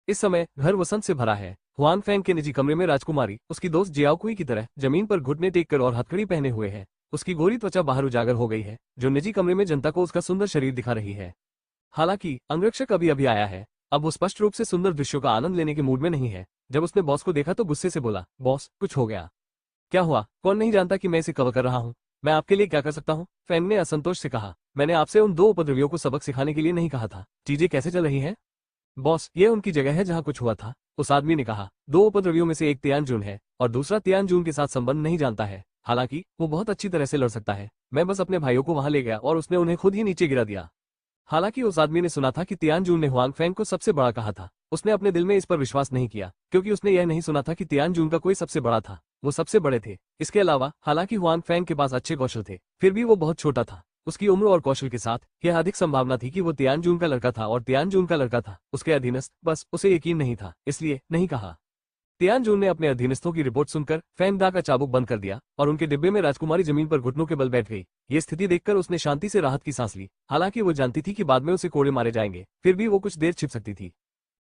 इस समय घर वसंत से भरा है। हुआंग फेंग के निजी कमरे में राजकुमारी उसकी दोस्त जियाओकुई की तरह जमीन पर घुटने टेक कर और हथकड़ी पहने हुए है। उसकी गोरी त्वचा बाहर उजागर हो गई है, जो निजी कमरे में जनता को उसका सुंदर शरीर दिखा रही है। हालांकि अंगरक्षक अभी अभी आया है। अब वो स्पष्ट रूप से सुंदर दृश्यों का आनंद लेने के मूड में नहीं है। जब उसने बॉस को देखा तो गुस्से से बोला, बॉस, कुछ हो गया? क्या हुआ? कौन नहीं जानता कि मैं इसे कवर कर रहा हूँ? मैं आपके लिए क्या कर सकता हूँ? फेंग ने असंतोष से कहा। मैंने आपसे उन 2 उपद्रवियों को सबक सिखाने के लिए नहीं कहा था। चीजें कैसे चल रही हैं? बॉस, ये उनकी जगह है जहाँ कुछ हुआ था, उस आदमी ने कहा। 2 उपद्रवियों में से एक तियानजून है और दूसरा तियानजून के साथ संबंध नहीं जानता है। हालांकि वो बहुत अच्छी तरह से लड़ सकता है। मैं बस अपने भाइयों को वहां ले गया और उसने उन्हें खुद ही नीचे गिरा दिया। हालांकि उस आदमी ने सुना था कि तियानजून ने हुआंग फेंग को सबसे बड़ा कहा था। उसने अपने दिल में इस पर विश्वास नहीं किया, क्योंकि उसने यह नहीं सुना था कि तियानजून का कोई सबसे बड़ा था। वो सबसे बड़े थे। इसके अलावा हालांकि हुआंग फेंग के पास अच्छे कौशल थे, फिर भी वो बहुत छोटा था। उसकी उम्र और कौशल के साथ यह अधिक संभावना थी कि वो तियानजून का लड़का था और तियानजून का लड़का था उसके अधीनस्थ। बस उसे यकीन नहीं था, इसलिए नहीं कहा। तियानजून ने अपने अधीनस्थों की रिपोर्ट सुनकर फेंग दा का चाबुक बंद कर दिया और उनके डिब्बे में राजकुमारी जमीन पर घुटनों के बल बैठ गई। ये स्थिति देखकर उसने शांति से राहत की सांस ली। हालांकि वो जानती थी कि बाद में उसे कोड़े मारे जाएंगे, फिर भी वो कुछ देर छिप सकती थी।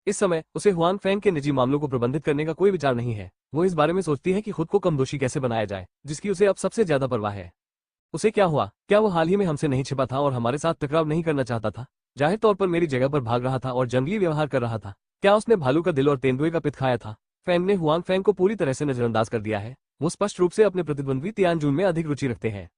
इस समय उसे हुआंग फेंग के निजी मामलों को प्रबंधित करने का कोई विचार नहीं है। वो इस बारे में सोचती है कि खुद को कम दोषी कैसे बनाया जाए, जिसकी उसे अब सबसे ज्यादा परवाह है। उसे क्या हुआ? क्या वो हाल ही में हमसे नहीं छिपा था और हमारे साथ टकराव नहीं करना चाहता था? जाहिर तौर पर मेरी जगह पर भाग रहा था और जंगली व्यवहार कर रहा था। क्या उसने भालू का दिल और तेंदुए का पित्त खाया था? फेंग ने हुआंग फेंग को पूरी तरह से नजरअंदाज कर दिया है। वो स्पष्ट रूप से अपने प्रतिद्वंद्वी तियानजून में अधिक रुचि रखते हैं।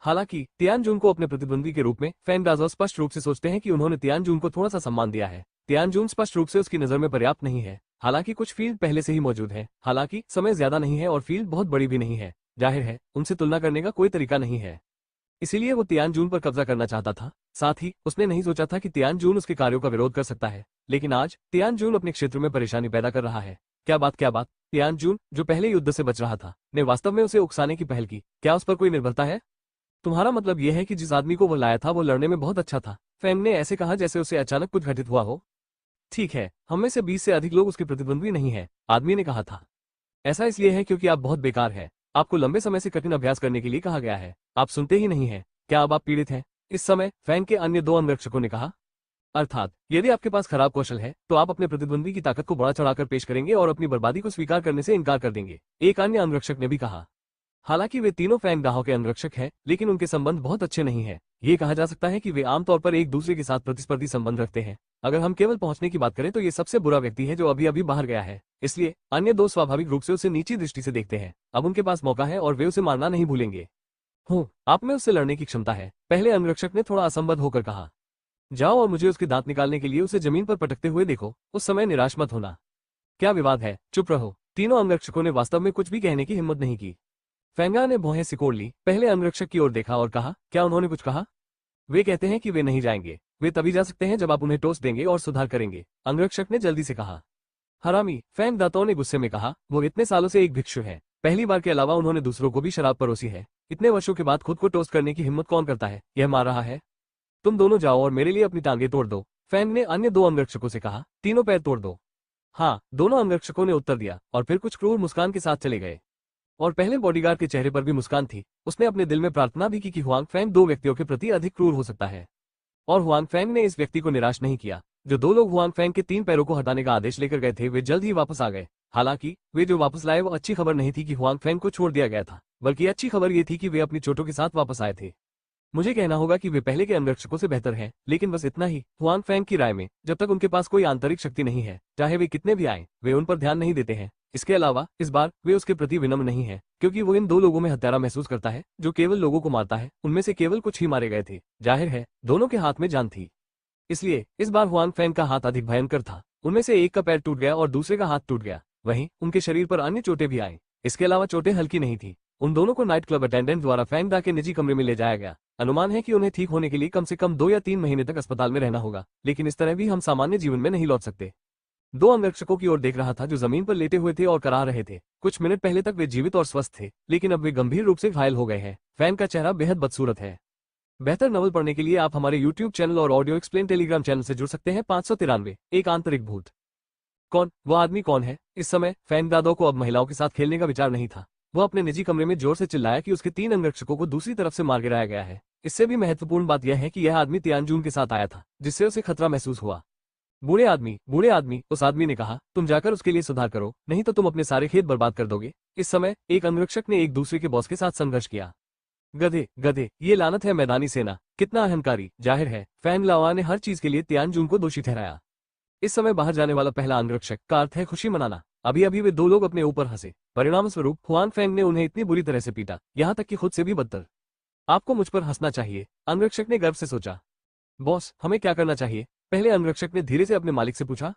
हालांकि तियानजून को अपने प्रतिद्वंद्वी के रूप में फेंग दाजो स्पष्ट रूप से सोचते हैं कि उन्होंने तियानजून को थोड़ा सा सम्मान दिया है। तियानजून स्पष्ट रूप से उसकी नजर में पर्याप्त नहीं है। हालांकि कुछ फील्ड पहले से ही मौजूद है। हालांकि समय ज्यादा नहीं है और फील्ड बहुत बड़ी भी नहीं है। जाहिर है उनसे तुलना करने का कोई तरीका नहीं है। इसीलिए वो तियानजून पर कब्जा करना चाहता था। साथ ही उसने नहीं सोचा था कि तियानजून उसके कार्यों का विरोध कर सकता है। लेकिन आज तियानजून अपने क्षेत्र में परेशानी पैदा कर रहा है। क्या बात? तियानजून, जो पहले युद्ध से बच रहा था, ने वास्तव में उसे उकसाने की पहल की। क्या उस पर कोई निर्भरता है? तुम्हारा मतलब यह है कि जिस आदमी को वो लाया था वो लड़ने में बहुत अच्छा था? फेंग ने ऐसे कहा जैसे उसे अचानक कुछ घटित हुआ हो। ठीक है, हम में से 20 से अधिक लोग उसके प्रतिद्वंद्वी नहीं है, आदमी ने कहा था। ऐसा इसलिए है क्योंकि आप बहुत बेकार है। आपको लंबे समय से कठिन अभ्यास करने के लिए कहा गया है। आप सुनते ही नहीं है। क्या अब आप पीड़ित हैं? इस समय फेंग के अन्य 2 अंगरक्षकों ने कहा। अर्थात यदि आपके पास खराब कौशल है तो आप अपने प्रतिद्वंद्वी की ताकत को बढ़ा चढ़ाकर पेश करेंगे और अपनी बर्बादी को स्वीकार करने से इनकार कर देंगे, एक अन्य अंगरक्षक ने भी कहा। हालांकि वे तीनों फैंग दाहो के अंगरक्षक हैं, लेकिन उनके संबंध बहुत अच्छे नहीं हैं। ये कहा जा सकता है कि वे आमतौर पर एक दूसरे के साथ प्रतिस्पर्धी संबंध रखते हैं। अगर हम केवल पहुंचने की बात करें तो ये सबसे बुरा व्यक्ति है जो अभी अभी बाहर गया है, इसलिए अन्य दो स्वाभाविक रूप से उसे नीची दृष्टि से देखते हैं। अब उनके पास मौका है और वे उसे मारना नहीं भूलेंगे। आप में उससे लड़ने की क्षमता है, पहले अंगरक्षक ने थोड़ा असंबद्ध होकर कहा। जाओ और मुझे उसके दांत निकालने के लिए उसे जमीन पर पटकते हुए देखो, उस समय निराश मत होना। क्या विवाद है, चुप रहो। तीनों अंगरक्षकों ने वास्तव में कुछ भी कहने की हिम्मत नहीं की। फेंगा ने भौहें सिकोड़ ली, पहले अंगरक्षक की ओर देखा और कहा, क्या उन्होंने कुछ कहा? वे कहते हैं कि वे नहीं जाएंगे। वे तभी जा सकते हैं जब आप उन्हें टोस्ट देंगे और सुधार करेंगे, अंगरक्षक ने जल्दी से कहा। हरामी, फैंग दातो ने गुस्से में कहा, वो इतने सालों से एक भिक्षु है। पहली बार के अलावा उन्होंने दूसरों को भी शराब परोसी है। इतने वर्षों के बाद खुद को टोस्ट करने की हिम्मत कौन करता है? यह मार रहा है। तुम दोनों जाओ और मेरे लिए अपनी टांगे तोड़ दो, फैंग ने अन्य दो अंगरक्षकों से कहा। तीनों पैर तोड़ दो। हाँ, दोनों अंगरक्षकों ने उत्तर दिया और फिर कुछ क्रूर मुस्कान के साथ चले गए। और पहले बॉडीगार्ड के चेहरे पर भी मुस्कान थी। उसने अपने दिल में प्रार्थना भी की कि हुआंग फैंग दो व्यक्तियों के प्रति अधिक क्रूर हो सकता है। और हुआंग फैंग ने इस व्यक्ति को निराश नहीं किया। जो दो लोग हुआंग फैंग के 3 पैरों को हटाने का आदेश लेकर गए थे वे जल्द ही वापस आ गए। हालांकि वे जो वापस लाए वो अच्छी खबर नहीं थी कि हुआंग फैंग को छोड़ दिया गया था, बल्कि अच्छी खबर ये थी कि वे अपनी चोटों के साथ वापस आए थे। मुझे कहना होगा कि वे पहले के अंगरक्षकों से बेहतर हैं, लेकिन बस इतना ही। हुआंग फैंग की राय में जब तक उनके पास कोई आंतरिक शक्ति नहीं है, चाहे वे कितने भी आए, वे उन पर ध्यान नहीं देते हैं। इसके अलावा इस बार वे उसके प्रति विनम्र नहीं है, क्योंकि वो इन दो लोगों में हत्यारा महसूस करता है जो केवल लोगों को मारता है। उनमें से केवल कुछ ही मारे गए थे। जाहिर है दोनों के हाथ में जान थी, इसलिए इस बार हुआंग फैंग का हाथ अधिक भयंकर था। उनमें से एक का पैर टूट गया और दूसरे का हाथ टूट गया। वहीं उनके शरीर पर अन्य चोटें भी आईं। इसके अलावा चोटें हल्की नहीं थी। उन दोनों को नाइट क्लब अटेंडेंट द्वारा फैंग दा के निजी कमरे में ले जाया गया। अनुमान है कि उन्हें ठीक होने के लिए कम से कम 2 या 3 महीने तक अस्पताल में रहना होगा, लेकिन इस तरह भी हम सामान्य जीवन में नहीं लौट सकते। दो अंगरक्षकों की ओर देख रहा था जो जमीन पर लेटे हुए थे और कराह रहे थे। कुछ मिनट पहले तक वे जीवित और स्वस्थ थे, लेकिन अब वे गंभीर रूप से घायल हो गए हैं। फैंग का चेहरा बेहद बदसूरत है। बेहतर नवल पढ़ने के लिए आप हमारे YouTube चैनल और ऑडियो एक्सप्लेन टेलीग्राम चैनल से जुड़ सकते हैं। 593 एक आंतरिक भूत। कौन वो आदमी कौन है? इस समय फैंग दादो को अब महिलाओं के साथ खेलने का विचार नहीं था। वह अपने निजी कमरे में जोर से चिल्लाया कि उसके 3 अंगरक्षकों को दूसरी तरफ से मार गिराया गया है। इससे भी महत्वपूर्ण बात यह है कि यह आदमी तियानजून के साथ आया था, जिससे उसे खतरा महसूस हुआ। बूढ़े आदमी, उस आदमी ने कहा, तुम जाकर उसके लिए सुधार करो, नहीं तो तुम अपने सारे खेत बर्बाद कर दोगे। इस समय एक अंगरक्षक ने एक दूसरे के बॉस के साथ संघर्ष किया। गधे, ये लानत है मैदानी सेना, कितना अहंकारी। जाहिर है फैंग लावा ने हर चीज के लिए तियानजून को दोषी ठहराया। इस समय बाहर जाने वाला पहला अंगरक्षक का अर्थ है खुशी मनाना। अभी अभी वे दो लोग अपने ऊपर हंसे। परिणाम स्वरूप हुआंग फैंग ने उन्हें इतनी बुरी तरह से पीटा, यहाँ तक कि खुद से भी बदतर। आपको मुझ पर हंसना चाहिए, अंगरक्षक ने गर्व से सोचा। बॉस, हमें क्या करना चाहिए? पहले अंगरक्षक ने धीरे से अपने मालिक से पूछा।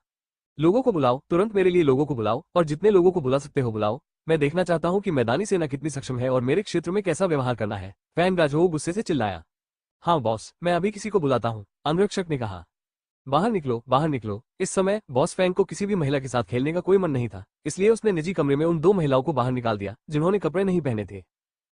लोगों को बुलाओ, तुरंत मेरे लिए लोगों को बुलाओ, और जितने लोगों को बुला सकते हो बुलाओ। मैं देखना चाहता हूं कि मैदानी सेना कितनी सक्षम है और मेरे क्षेत्र में कैसा व्यवहार करना है। फैंग राजो गुस्से से चिल्लाया। हाँ बॉस, मैं अभी किसी को बुलाता हूँ, अंगरक्षक ने कहा। बाहर निकलो। इस समय बॉस फैंग को किसी भी महिला के साथ खेलने का कोई मन नहीं था, इसलिए उसने निजी कमरे में उन 2 महिलाओं को बाहर निकाल दिया जिन्होंने कपड़े नहीं पहने थे।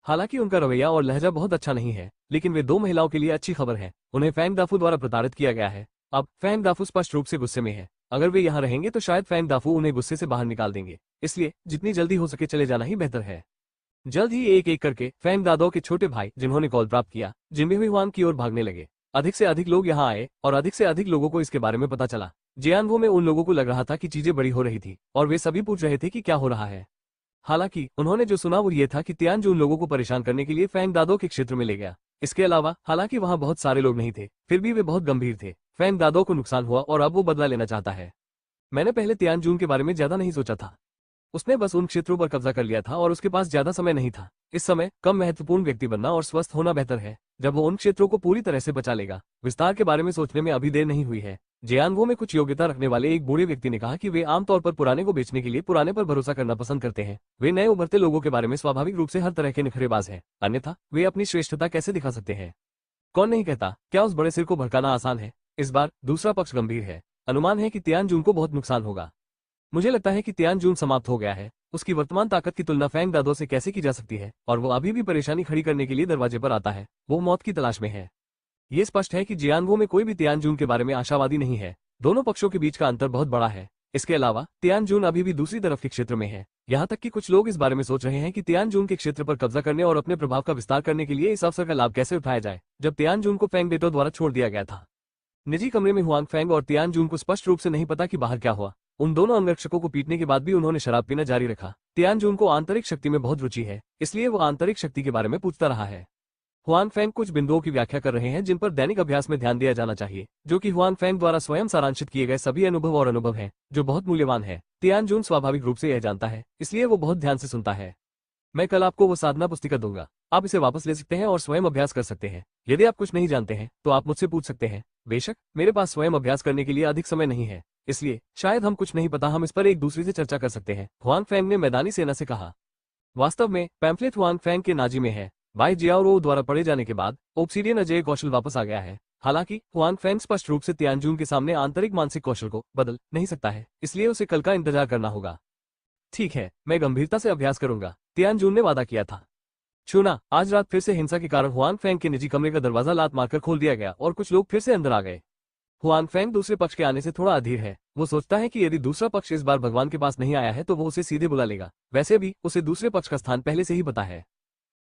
हालांकि उनका रवैया और लहजा बहुत अच्छा नहीं है, लेकिन वे 2 महिलाओं के लिए अच्छी खबर है। उन्हें फैंग दाफू द्वारा प्रताड़ित किया गया है। अब फैंग दाफू स्पष्ट रूप से गुस्से में है। अगर वे यहाँ रहेंगे तो शायद फैंग दाफू उन्हें गुस्से से बाहर निकाल देंगे, इसलिए जितनी जल्दी हो सके चले जाना ही बेहतर है। जल्द ही एक एक करके फैंग दादो के छोटे भाई जिन्होंने कॉल प्राप्त किया, जिम्बे हुआंग की ओर भागने लगे। अधिक से अधिक लोग यहाँ आए और अधिक से अधिक लोगों को इसके बारे में पता चला। जियानवो में उन लोगों को लग रहा था कि चीजें बड़ी हो रही थी और वे सभी पूछ रहे थे कि क्या हो रहा है। हालांकि उन्होंने जो सुना वो ये था कि तियानजून लोगों को परेशान करने के लिए फैंग दादो के क्षेत्र में ले गया। इसके अलावा हालांकि वहां बहुत सारे लोग नहीं थे, फिर भी वे बहुत गंभीर थे। फैंग दादो को नुकसान हुआ और अब वो बदला लेना चाहता है। मैंने पहले तियानजून के बारे में ज्यादा नहीं सोचा था। उसने बस उन क्षेत्रों पर कब्जा कर लिया था और उसके पास ज्यादा समय नहीं था। इस समय कम महत्वपूर्ण व्यक्ति बनना और स्वस्थ होना बेहतर है। जब वो उन क्षेत्रों को पूरी तरह से बचा लेगा, विस्तार के बारे में सोचने में अभी देर नहीं हुई है। जियानवो में कुछ योग्यता रखने वाले एक बूढ़े व्यक्ति ने कहा कि वे आमतौर पर पुराने को बेचने के लिए पुराने पर भरोसा करना पसंद करते हैं। वे नए उभरते लोगों के बारे में स्वाभाविक रूप से हर तरह के निखरेबाज हैं, अन्यथा वे अपनी श्रेष्ठता कैसे दिखा सकते हैं? कौन नहीं कहता, क्या उस बड़े सिर को भड़काना आसान है? इस बार दूसरा पक्ष गंभीर है। अनुमान है कि तियानजून को बहुत नुकसान होगा। मुझे लगता है कि तियानजून समाप्त हो गया है। उसकी वर्तमान ताकत की तुलना फैंग दादो से कैसे की जा सकती है? और वो अभी भी परेशानी खड़ी करने के लिए दरवाजे पर आता है। वो मौत की तलाश में है। ये स्पष्ट है कि जियानवो में कोई भी तियानजून के बारे में आशावादी नहीं है। दोनों पक्षों के बीच का अंतर बहुत बड़ा है। इसके अलावा तियानजून अभी भी दूसरी तरफ के क्षेत्र में है। यहाँ तक कि कुछ लोग इस बारे में सोच रहे हैं कि तियानजून के क्षेत्र पर कब्जा करने और अपने प्रभाव का विस्तार करने के लिए इस अवसर का लाभ कैसे उठाया जाए, जब तियानजून को फैंग डेटो द्वारा छोड़ दिया गया था। निजी कमरे में हुआंग फैंग और तियानजून को स्पष्ट रूप से नहीं पता कि बाहर क्या हुआ। उन दोनों अंगरक्षकों को पीटने के बाद भी उन्होंने शराब पीना जारी रखा। तियानजून को आंतरिक शक्ति में बहुत रुचि है, इसलिए वो आंतरिक शक्ति के बारे में पूछता रहा है। हुआन फेंग कुछ बिंदुओं की व्याख्या कर रहे हैं जिन पर दैनिक अभ्यास में ध्यान दिया जाना चाहिए, जो कि हुआन फेंग द्वारा स्वयं सारांशित किए गए सभी अनुभव हैं, जो बहुत मूल्यवान है। तियानजून स्वाभाविक रूप से यह जानता है, इसलिए वो बहुत ध्यान से सुनता है। मैं कल आपको वो साधना पुस्तिका दूंगा, आप इसे वापस ले सकते हैं और स्वयं अभ्यास कर सकते हैं। यदि आप कुछ नहीं जानते हैं तो आप मुझसे पूछ सकते हैं। बेशक मेरे पास स्वयं अभ्यास करने के लिए अधिक समय नहीं है, इसलिए शायद हम कुछ नहीं पता हम इस पर एक दूसरे से चर्चा कर सकते हैं, हुआन फेंग ने मैदानी सेना से कहा। वास्तव में पैम्फलेट हुआन फेंग के नाजी में है। भाई जियाओ द्वारा पढ़े जाने के बाद ऑब्सीडियन अजय कौशल वापस आ गया है। हालांकि हुआन फेंग स्पष्ट रूप से तियानजून के सामने आंतरिक मानसिक कौशल को बदल नहीं सकता है, इसलिए उसे कल का इंतजार करना होगा। ठीक है, मैं गंभीरता से अभ्यास करूंगा, तियानजून ने वादा किया था। चुना, आज रात फिर से हिंसा के कारण हुआन फेंग के निजी कमरे का दरवाजा लात मारकर खोल दिया गया और कुछ लोग फिर से अंदर आ गए। हुआन फेंग दूसरे पक्ष के आने से थोड़ा अधीर है। वो सोचता है कि यदि दूसरा पक्ष इस बार भगवान के पास नहीं आया है तो वो उसे सीधे बुला लेगा। वैसे भी उसे दूसरे पक्ष का स्थान पहले से ही पता है।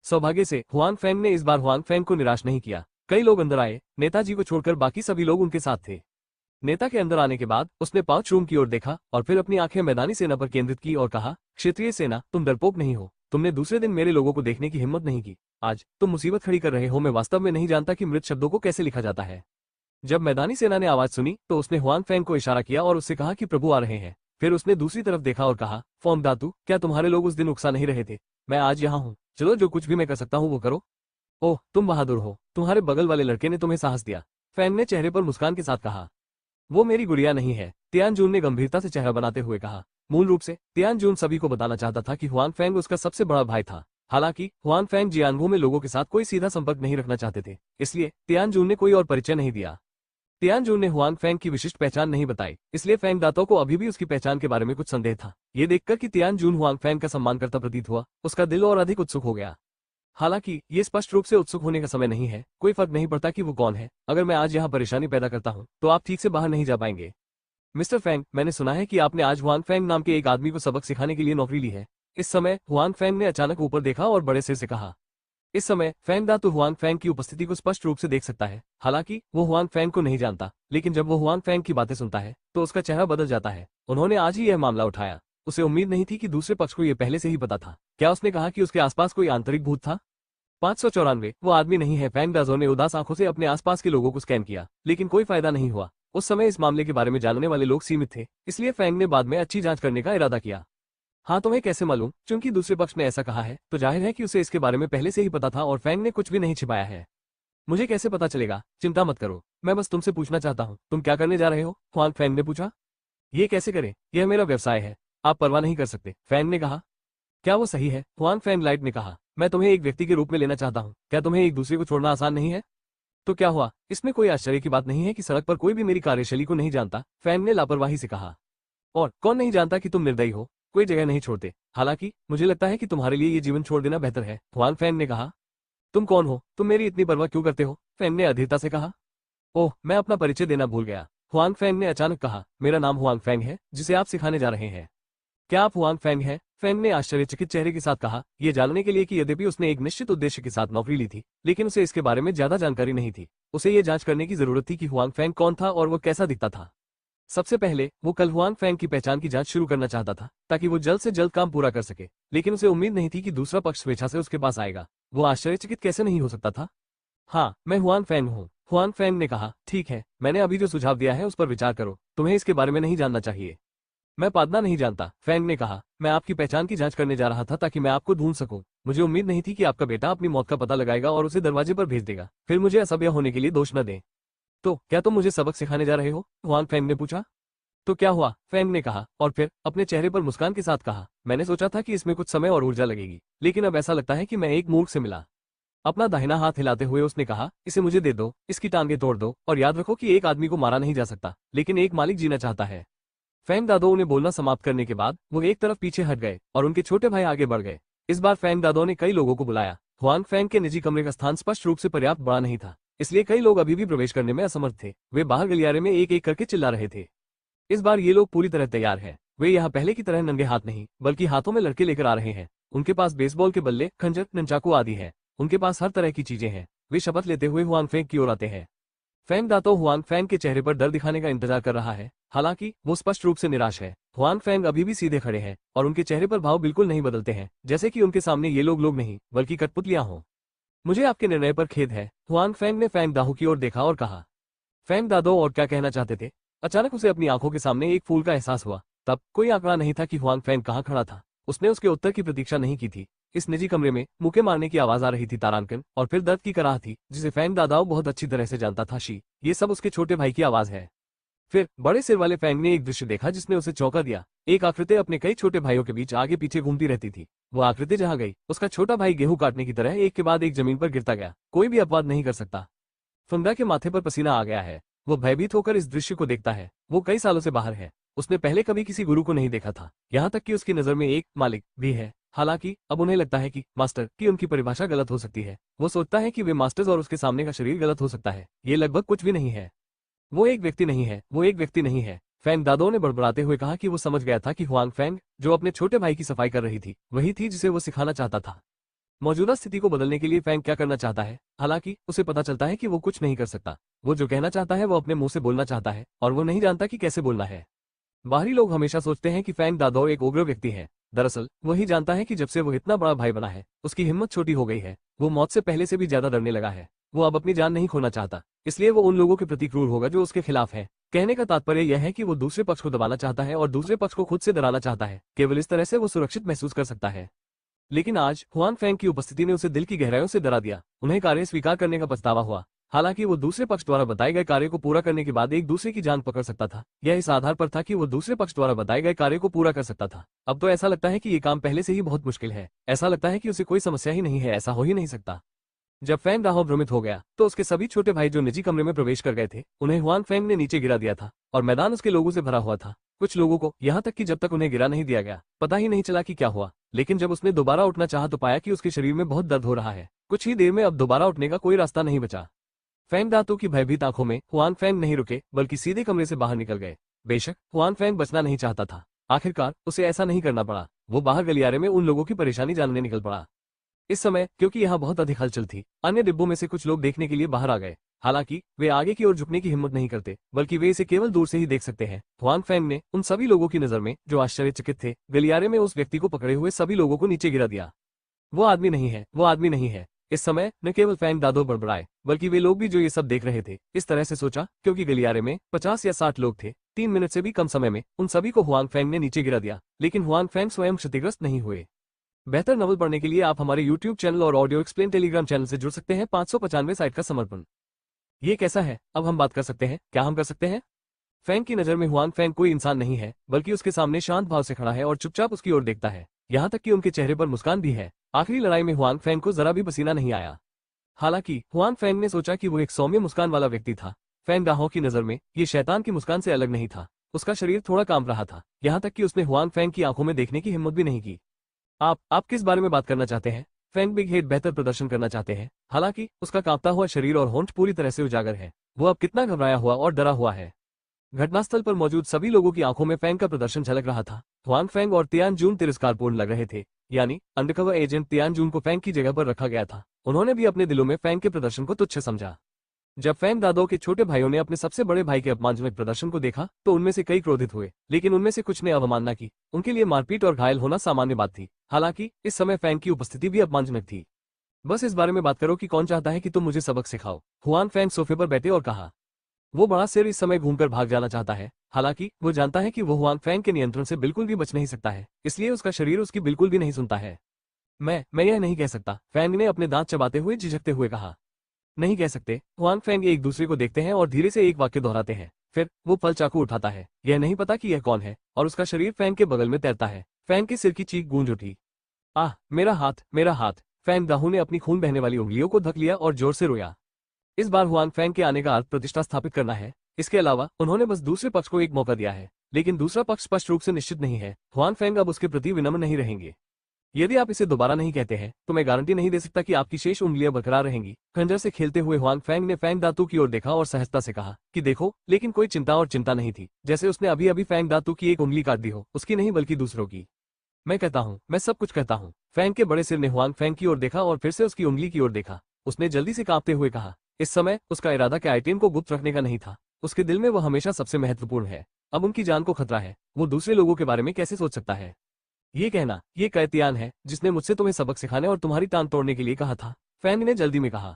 सौभाग्य से हुआन फेंग ने इस बार हुआन फेंग को निराश नहीं किया। कई लोग अंदर आए, नेताजी को छोड़कर बाकी सभी लोग उनके साथ थे। नेता के अंदर आने के बाद उसने पाउच रूम की ओर देखा और फिर अपनी आंखें मैदानी सेना पर केंद्रित की और कहा, क्षेत्रीय सेना, तुम डरपोक नहीं हो। तुमने दूसरे दिन मेरे लोगों को देखने की हिम्मत नहीं की। आज तुम मुसीबत खड़ी कर रहे हो। मैं वास्तव में नहीं जानता कि मृत शब्दों को कैसे लिखा जाता है। जब मैदानी सेना ने आवाज सुनी तो उसने हुआन फेंग को इशारा किया और उससे कहा कि प्रभु आ रहे हैं। फिर उसने दूसरी तरफ देखा और कहा, फॉर्म धातु, क्या तुम्हारे लोग उस दिन उकसा नहीं रहे थे? मैं आज यहाँ हूँ, चलो जो कुछ भी मैं कर सकता हूँ वो करो। ओह, तुम बहादुर हो, तुम्हारे बगल वाले लड़के ने तुम्हें साहस दिया, फेंग ने चेहरे पर मुस्कान के साथ कहा। वो मेरी गुड़िया नहीं है, तियानजून ने गंभीरता से चेहरा बनाते हुए कहा। मूल रूप से तियानजून सभी को बताना चाहता था कि हुआन फेंग उसका सबसे बड़ा भाई था। हालांकि हुआन फेंग जियानगो में लोगों के साथ कोई सीधा संपर्क नहीं रखना चाहते थे, इसलिए तियानजून ने कोई और परिचय नहीं दिया। तियानजून ने हुआन फेंग की विशिष्ट पहचान नहीं बताई, इसलिए फेंग दातो को अभी भी उसकी पहचान के बारे में कुछ संदेह था। ये देखकर कि तियानजून हुआन फेंग का सम्मान करता प्रतीत हुआ, उसका दिल और अधिक उत्सुक हो गया। हालांकि ये स्पष्ट रूप से उत्सुक होने का समय नहीं है, कोई फर्क नहीं पड़ता कि वो कौन है। अगर मैं आज यहाँ परेशानी पैदा करता हूँ तो आप ठीक से बाहर नहीं जा पाएंगे। मिस्टर फेंग, मैंने सुना है कि आपने आज हुआन फेंग नाम के एक आदमी को सबक सिखाने के लिए नौकरी ली है। इस समय हुआन फेंग ने अचानक ऊपर देखा और बड़े सिर से कहा। इस समय फेंग दा तो हुआन फेंग की उपस्थिति को स्पष्ट रूप से देख सकता है। हालांकि वो हुआन फेंग को नहीं जानता, लेकिन जब वो हुआन फेंग की बातें सुनता है तो उसका चेहरा बदल जाता है। उन्होंने आज ही यह मामला उठाया। उसे उम्मीद नहीं थी कि दूसरे पक्ष को यह पहले से ही पता था। क्या उसने कहा कि उसके आसपास कोई आंतरिक भूत था? 594, वो आदमी नहीं है। फेंग दाजो ने उदास आंखों से अपने आसपास के लोगों को स्कैन किया, लेकिन कोई फायदा नहीं हुआ। उस समय इस मामले के बारे में जानने वाले लोग सीमित थे, इसलिए फेंग ने बाद में अच्छी जांच करने का इरादा किया। हाँ, तुम्हें कैसे मालूम? क्योंकि दूसरे पक्ष ने ऐसा कहा है, तो जाहिर है कि उसे इसके बारे में पहले से ही पता था और फेंग ने कुछ भी नहीं छिपाया है। मुझे कैसे पता चलेगा? चिंता मत करो, मैं बस तुमसे पूछना चाहता हूँ, तुम क्या करने जा रहे हो? हुआन फेंग ने पूछा। ये कैसे करें? यह मेरा व्यवसाय है, आप परवाह नहीं कर सकते, फेंग ने कहा। क्या वो सही है? हुआन फेंग लाइट ने कहा। मैं तुम्हें एक व्यक्ति के रूप में लेना चाहता हूँ, क्या तुम्हें एक दूसरे को छोड़ना आसान नहीं है? तो क्या हुआ? इसमें कोई आश्चर्य की बात नहीं है कि सड़क पर कोई भी मेरी कार्यशैली को नहीं जानता, फेंग ने लापरवाही से कहा। और कौन नहीं जानता कि तुम निर्दयी हो, कोई जगह नहीं छोड़ते। हालांकि मुझे लगता है कि तुम्हारे लिए ये जीवन छोड़ देना बेहतर है, हुआन फेंग ने कहा। तुम कौन हो? तुम मेरी इतनी परवाह क्यों करते हो? फेंग ने अधीरता से कहा। ओह, मैं अपना परिचय देना भूल गया, हुआन फेंग ने अचानक कहा। मेरा नाम हुआन फेंग है, जिसे आप सिखाने जा रहे हैं। क्या आप हुआन फेंग हैं? फेंग ने आश्चर्यचकित चेहरे के साथ कहा, यह जानने के लिए कि यद्यपि उसने एक निश्चित उद्देश्य के साथ नौकरी ली थी, लेकिन उसे इसके बारे में ज्यादा जानकारी नहीं थी। उसे ये जांच करने की जरूरत थी कि हुआन फेंग कौन था और वो कैसा दिखता था। सबसे पहले वो कल हुआन फेंग की पहचान की जांच शुरू करना चाहता था, ताकि वो जल्द से जल्द काम पूरा कर सके, लेकिन उसे उम्मीद नहीं थी कि दूसरा पक्ष स्वेच्छा से उसके पास आएगा। वो आश्चर्यचकित कैसे नहीं हो सकता था? हाँ, मैं हुआन फेंग हूँ, हुआन फेंग ने कहा। ठीक है, मैंने अभी जो सुझाव दिया है उस पर विचार करो, तुम्हें इसके बारे में नहीं जानना चाहिए। मैं पादना नहीं जानता, फेंग ने कहा। मैं आपकी पहचान की जांच करने जा रहा था ताकि मैं आपको ढूंढ सकूं। मुझे उम्मीद नहीं थी कि आपका बेटा अपनी मौत का पता लगाएगा और उसे दरवाजे पर भेज देगा, फिर मुझे असभ्य होने के लिए दोष न दें। तो क्या तुम मुझे सबक सिखाने जा रहे हो? हुआन फेंग ने पूछा। तो क्या हुआ? फेंग ने कहा और फिर अपने चेहरे पर मुस्कान के साथ कहा, मैंने सोचा था कि इसमें कुछ समय और ऊर्जा लगेगी, लेकिन अब ऐसा लगता है कि मैं एक मूर्ख से मिला। अपना दाहिना हाथ हिलाते हुए उसने कहा, इसे मुझे दे दो, इसकी टांगें तोड़ दो, और याद रखो कि एक आदमी को मारा नहीं जा सकता, लेकिन एक मालिक जीना चाहता है। फेंग दादो ने बोलना समाप्त करने के बाद वो एक तरफ पीछे हट गए और उनके छोटे भाई आगे बढ़ गए। इस बार फेंग दादो ने कई लोगों को बुलाया। हुआन फेंग के निजी कमरे का स्थान स्पष्ट रूप से पर्याप्त बड़ा नहीं था, इसलिए कई लोग अभी भी प्रवेश करने में असमर्थ थे। वे बाहर गलियारे में एक एक करके चिल्ला रहे थे। इस बार ये लोग पूरी तरह तैयार हैं। वे यहाँ पहले की तरह नंगे हाथ नहीं, बल्कि हाथों में लड़के लेकर आ रहे हैं। उनके पास बेसबॉल के बल्ले, खंजर, नंचाकू आदि है। उनके पास हर तरह की चीजें हैं। वे शपथ लेते हुए हुआन फेंग की ओर आते हैं। फेंग दातो हुआन फेंग के चेहरे पर डर दिखाने का इंतजार कर रहा है, हालांकि वो स्पष्ट रूप से निराश है। हुआंग फेंग अभी भी सीधे खड़े हैं और उनके चेहरे पर भाव बिल्कुल नहीं बदलते हैं, जैसे कि उनके सामने ये लोग नहीं बल्कि कठपुतलियां हों। मुझे आपके निर्णय पर खेद है, हुआंग फेंग ने फेंग दाहू की ओर देखा और कहा। फेंग दादो और क्या कहना चाहते थे? अचानक उसे अपनी आंखों के सामने एक फूल का एहसास हुआ। तब कोई आंकड़ा नहीं था कि हुआंग फेंग कहाँ खड़ा था। उसने उसके उत्तर की प्रतीक्षा नहीं की थी। इस निजी कमरे में मुक्के मारने की आवाज आ रही थी, तारांकन, और फिर दर्द की कराह थी, जिसे फेंग दादाओ बहुत अच्छी तरह से जानता था। ये सब उसके छोटे भाई की आवाज है। फिर बड़े सिर वाले फेंग ने एक दृश्य देखा जिसने उसे चौंका दिया। एक आकृति अपने कई छोटे भाइयों के बीच आगे पीछे घूमती रहती थी। वो आकृति जहां गई, उसका छोटा भाई गेहूं काटने की तरह एक के बाद एक जमीन पर गिरता गया। कोई भी अपवाद नहीं कर सकता। फंगा के माथे पर पसीना आ गया है। वो भयभीत होकर इस दृश्य को देखता है। वो कई सालों से बाहर है। उसने पहले कभी किसी गुरु को नहीं देखा था, यहाँ तक कि उसकी नजर में एक मालिक भी है। हालांकि अब उन्हें लगता है कि मास्टर की उनकी परिभाषा गलत हो सकती है। वो सोचता है कि वे मास्टर्स और उसके सामने का शरीर गलत हो सकता है। ये लगभग कुछ भी नहीं है। वो एक व्यक्ति नहीं है, वो एक व्यक्ति नहीं है। फेंग दादो ने बड़बड़ाते हुए कहा कि वो समझ गया था कि हुआंग फेंग, जो अपने छोटे भाई की सफाई कर रही थी, वही थी जिसे वो सिखाना चाहता था। मौजूदा स्थिति को बदलने के लिए फेंग क्या करना चाहता है? हालांकि उसे पता चलता है कि वो कुछ नहीं कर सकता। वो जो कहना चाहता है वो अपने मुंह से बोलना चाहता है, और वो नहीं जानता कि कैसे बोलना है। बाहरी लोग हमेशा सोचते हैं कि फेंग दादो एक उग्र व्यक्ति है। दरअसल वही जानता है कि जब से वो इतना बड़ा भाई बना है, उसकी हिम्मत छोटी हो गई है। वो मौत से पहले से भी ज्यादा डरने लगा है। वो अब अपनी जान नहीं खोना चाहता, इसलिए वो उन लोगों के प्रति क्रूर होगा जो उसके खिलाफ है। कहने का तात्पर्य यह है कि वो दूसरे पक्ष को दबाना चाहता है और दूसरे पक्ष को खुद से डराना चाहता है। केवल इस तरह से वो सुरक्षित महसूस कर सकता है। लेकिन आज हुआंग फेंग की उपस्थिति ने उसे दिल की गहराइयों से डरा दिया। उन्हें कार्य स्वीकार करने का पछतावा हुआ। हालांकि वो दूसरे पक्ष द्वारा बताए गए कार्य को पूरा करने के बाद एक दूसरे की जान पकड़ सकता था। यह इस आधार पर था कि वो दूसरे पक्ष द्वारा बताए गए कार्य को पूरा कर सकता था। अब तो ऐसा लगता है कि ये काम पहले से ही बहुत मुश्किल है। ऐसा लगता है कि उसे कोई समस्या ही नहीं है। ऐसा हो ही नहीं सकता। जब फेंग दाहो भ्रमित हो गया तो उसके सभी छोटे भाई जो निजी कमरे में प्रवेश कर गए थे, उन्हें हुआंग फेंग ने नीचे गिरा दिया था और मैदान उसके लोगों से भरा हुआ था। कुछ लोगों को, यहाँ तक कि जब तक उन्हें गिरा नहीं दिया गया, पता ही नहीं चला कि क्या हुआ। लेकिन जब उसने दोबारा उठना चाहा तो पाया कि उसके शरीर में बहुत दर्द हो रहा है। कुछ ही देर में अब दोबारा उठने का कोई रास्ता नहीं बचा। फेंग दातो की भयभीत आंखों में हुआंग फेंग नहीं रुके, बल्कि सीधे कमरे से बाहर निकल गए। बेशक हुआंग फेंग बचना नहीं चाहता था, आखिरकार उसे ऐसा नहीं करना पड़ा। वो बाहर गलियारे में उन लोगों की परेशानी जानने निकल पड़ा। इस समय क्योंकि यहाँ बहुत अधिक हलचल थी, अन्य डिब्बों में से कुछ लोग देखने के लिए बाहर आ गए। हालांकि वे आगे की ओर झुकने की हिम्मत नहीं करते, बल्कि वे इसे केवल दूर से ही देख सकते हैं। हुआंग फेंग ने उन सभी लोगों की नजर में, जो आश्चर्यचकित थे, गलियारे में उस व्यक्ति को पकड़े हुए सभी लोगों को नीचे गिरा दिया। वो आदमी नहीं है, वो आदमी नहीं है। इस समय न केवल फेंग दादो बड़बड़ाए, बल्कि वे लोग भी जो ये सब देख रहे थे। इस तरह से सोचा, क्योंकि गलियारे में 50 या 60 लोग थे। 3 मिनट से भी कम समय में उन सभी को हुआंग फेंग ने नीचे गिरा दिया। लेकिन हुआंग फेंग स्वयं क्षतिग्रस्त नहीं हुए। बेहतर नॉवल पढ़ने के लिए आप हमारे YouTube चैनल और ऑडियो एक्सप्लेन टेलीग्राम चैनल से जुड़ सकते हैं। 595 साइट का समर्पण। ये कैसा है? अब हम बात कर सकते हैं। क्या हम कर सकते हैं? फेंग की नजर में हुआंग फेंग कोई इंसान नहीं है, बल्कि उसके सामने शांत भाव से खड़ा है और चुपचाप उसकी ओर देखता है। यहाँ तक कि उनके चेहरे पर मुस्कान भी है। आखिरी लड़ाई में हुआंग फेंग को जरा भी पसीना नहीं आया। हालांकि हुआंग फेंग ने सोचा कि वो एक सौम्य मुस्कान वाला व्यक्ति था। फेंग दाहो की नजर में ये शैतान की मुस्कान से अलग नहीं था। उसका शरीर थोड़ा कांप रहा था, यहाँ तक कि उसने हुआंग फेंग की आंखों में देखने की हिम्मत भी नहीं की। आप किस बारे में बात करना चाहते हैं? फेंग बिग हेड बेहतर प्रदर्शन करना चाहते हैं। हालांकि उसका कांपता हुआ शरीर और होंठ पूरी तरह से उजागर है। वो अब कितना घबराया हुआ और डरा हुआ है। घटनास्थल पर मौजूद सभी लोगों की आंखों में फेंग का प्रदर्शन झलक रहा था। हुआंग फेंग और तियान जून तिरस्कारपूर्ण लग रहे थे, यानी अंडरकवर एजेंट तियान जून को फेंग की जगह पर रखा गया था। उन्होंने भी अपने दिलों में फेंग के प्रदर्शन को तुच्छ समझा। जब फेंग दादो के छोटे भाइयों ने अपने सबसे बड़े भाई के अपमानजनक प्रदर्शन को देखा तो उनमें से कई क्रोधित हुए, लेकिन उनमें से कुछ ने अवमानना की। उनके लिए मारपीट और घायल होना सामान्य बात थी। हालांकि इस समय फेंग की उपस्थिति भी अपमानजनक थी। बस इस बारे में बात करो कि कौन चाहता है कि तुम मुझे सबक सिखाओ। हुआंग फेंग सोफे पर बैठे और कहा। वो बड़ा सिर इस समय घूमकर भाग जाना चाहता है। हालांकि वो जानता है कि वो हुआंग फेंग के नियंत्रण से बिल्कुल भी बच नहीं सकता है, इसलिए उसका शरीर उसकी बिल्कुल भी नहीं सुनता है। मैं यह नहीं कह सकता, फेंग ने अपने दांत चबाते हुए झिझकते हुए कहा। नहीं कह सकते? हुआंग फेंग एक दूसरे को देखते हैं और धीरे से एक वाक्य दोहराते हैं। फिर वो फल चाकू उठाता है। यह नहीं पता कि यह कौन है, और उसका शरीर फेंग के बगल में तैरता है। फेंग के सिर की चीख गूंज उठी। आह, मेरा हाथ, मेरा हाथ। फेंग दाहू ने अपनी खून बहने वाली उंगलियों को ढक लिया और जोर से रोया। इस बार हुआंग फेंग के आने का अर्थ प्रतिष्ठा स्थापित करना है। इसके अलावा उन्होंने बस दूसरे पक्ष को एक मौका दिया है, लेकिन दूसरा पक्ष स्पष्ट रूप से निश्चित नहीं है। हुआंग फेंग अब उसके प्रति विनम्र नहीं रहेंगे। यदि आप इसे दोबारा नहीं कहते हैं तो मैं गारंटी नहीं दे सकता कि आपकी शेष उंगलियां बरकरार रहेंगी। खंजर से खेलते हुए हुआंग फेंग ने फेंग दातू की ओर देखा और सहजता से कहा कि देखो, लेकिन कोई चिंता और चिंता नहीं थी, जैसे उसने अभी अभी फेंग दातू की एक उंगली काट दी हो। उसकी नहीं बल्कि दूसरों की। मैं कहता हूँ, मैं सब कुछ कहता हूँ। फेंग के बड़े सिर ने हुआंग फेंग की ओर देखा और फिर से उसकी उंगली की ओर देखा। उसने जल्दी से कांपते हुए कहा। इस समय उसका इरादा कैटियन को गुप्त रखने का नहीं था। उसके दिल में वो हमेशा सबसे महत्वपूर्ण है। अब उनकी जान को खतरा है, वो दूसरे लोगों के बारे में कैसे सोच सकता है? ये कहना, ये कैतियान है जिसने मुझसे तुम्हें सबक सिखाने और तुम्हारी टांग तोड़ने के लिए कहा था, फैंग ने जल्दी में कहा।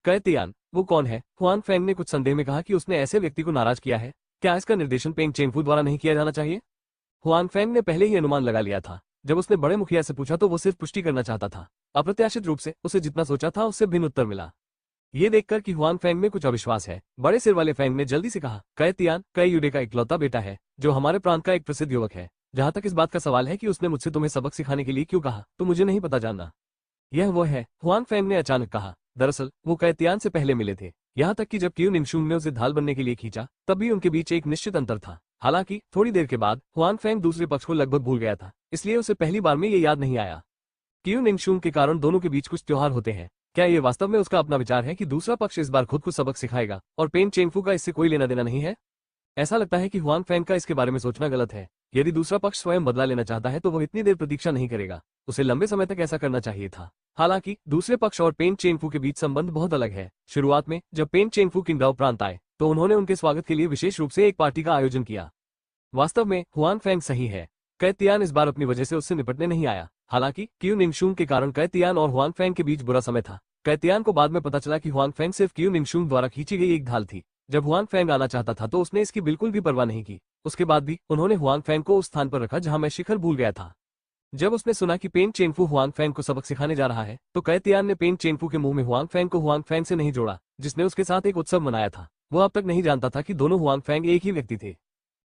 कैतियान, वो कौन है? हुआन फैंग ने कुछ संदेह में कहा कि उसने ऐसे व्यक्ति को नाराज किया है। क्या इसका निर्देशन पेंग चेंगफू द्वारा नहीं किया जाना चाहिए? हुआन फैंग ने पहले ही अनुमान लगा लिया था। जब उसने बड़े मुखिया से पूछा तो वो सिर्फ पुष्टि करना चाहता था। अप्रत्याशित रूप से उसे जितना सोचा था उससे भिन्न उत्तर मिला। ये देखकर कि हुआन फैंग में कुछ अविश्वास है, बड़े सिर वाले फैंग ने जल्दी से कहा, कैतियान कई युडे का इकलौता बेटा है, जो हमारे प्रांत का एक प्रसिद्ध युवक है। जहां तक इस बात का सवाल है कि उसने मुझसे तुम्हें सबक सिखाने के लिए क्यों कहा, तो मुझे नहीं पता जानना। यह वो है, हुआन फैंग ने अचानक कहा। दरअसल वो कैतियान से पहले मिले थे। यहाँ तक कि जब क्यू निंगशुंग ने उसे ढाल बनने के लिए खींचा, तब भी उनके बीच एक निश्चित अंतर था। हालांकि थोड़ी देर के बाद हुआन फैंग दूसरे पक्ष को लगभग भूल गया था, इसलिए उसे पहली बार में ये याद नहीं आया। क्यू निंगशुंग के कारण दोनों के बीच कुछ त्योहार होते हैं। क्या ये वास्तव में उसका अपना विचार है कि दूसरा पक्ष इस बार खुद को सबक सिखाएगा और पेन चेंगफू का इससे कोई लेना देना नहीं है? ऐसा लगता है कि हुआन फैंग का इसके बारे में सोचना गलत है। यदि दूसरा पक्ष स्वयं बदला लेना चाहता है तो वो इतनी देर प्रतीक्षा नहीं करेगा। उसे लंबे समय तक ऐसा करना चाहिए था। हालांकि दूसरे पक्ष और पेन चेंगफू के बीच संबंध बहुत अलग है। शुरुआत में जब पेन चेंगफू किंगडाओ प्रांत आए तो उन्होंने उनके स्वागत के लिए विशेष रूप से एक पार्टी का आयोजन किया। वास्तव में हुआन फैंग सही है, कैतियान इस बार अपनी वजह से उससे निपटने नहीं आया। हालांकि क्यू निंगशुंग के कारण कैतियान और हुआन फैंग के बीच बुरा समय था। कैतियान को बाद में पता चला कि हुआन फैंग सिर्फ क्यू निंगशुंग द्वारा खींची गई एक ढाल थी। जब हुआन फैंग आना चाहता था तो उसने इसकी बिल्कुल भी परवाह नहीं की। उसके बाद भी उन्होंने हुआन फैंग को उस स्थान पर रखा जहां मैं शिखर भूल गया था। जब उसने सुना कि पेन चेंगफू हुआन फैंग को सबक सिखाने जा रहा है तो कैतियान ने पेन चेंगफू के मुंह में हुआन फैंग को हुआन फैंग से नहीं जोड़ा, जिसने उसके साथ एक उत्सव मनाया था। वो अब तक नहीं जानता था कि दोनों हुआन फैंग एक ही व्यक्ति थे।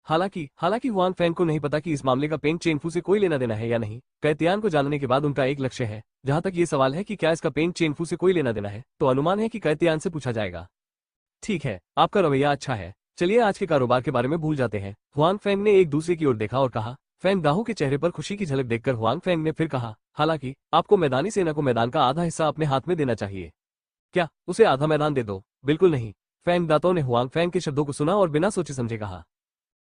हालांकि हुआन फैंग को नहीं पता कि इस मामले का पेन चेंगफू से कोई लेना देना है या नहीं। कैतियान को जानने के बाद उनका एक लक्ष्य है। जहां तक ये सवाल है कि क्या इसका पेन चेंगफू से कोई लेना देना है, तो अनुमान है कि कैतियान से पूछा जाएगा। ठीक है, आपका रवैया अच्छा है। चलिए आज के कारोबार के बारे में भूल जाते हैं। हुआन फैंग ने एक दूसरे की ओर देखा और कहा। फैंग दाहू के चेहरे पर खुशी की झलक देखकर हुआन फैंग ने फिर कहा, हालांकि आपको मैदानी सेना को मैदान का आधा हिस्सा अपने हाथ में देना चाहिए। क्या उसे आधा मैदान दे दो? बिल्कुल नहीं। फैंग दातो ने हुआन फैंग के शब्दों को सुना और बिना सोचे समझे कहा।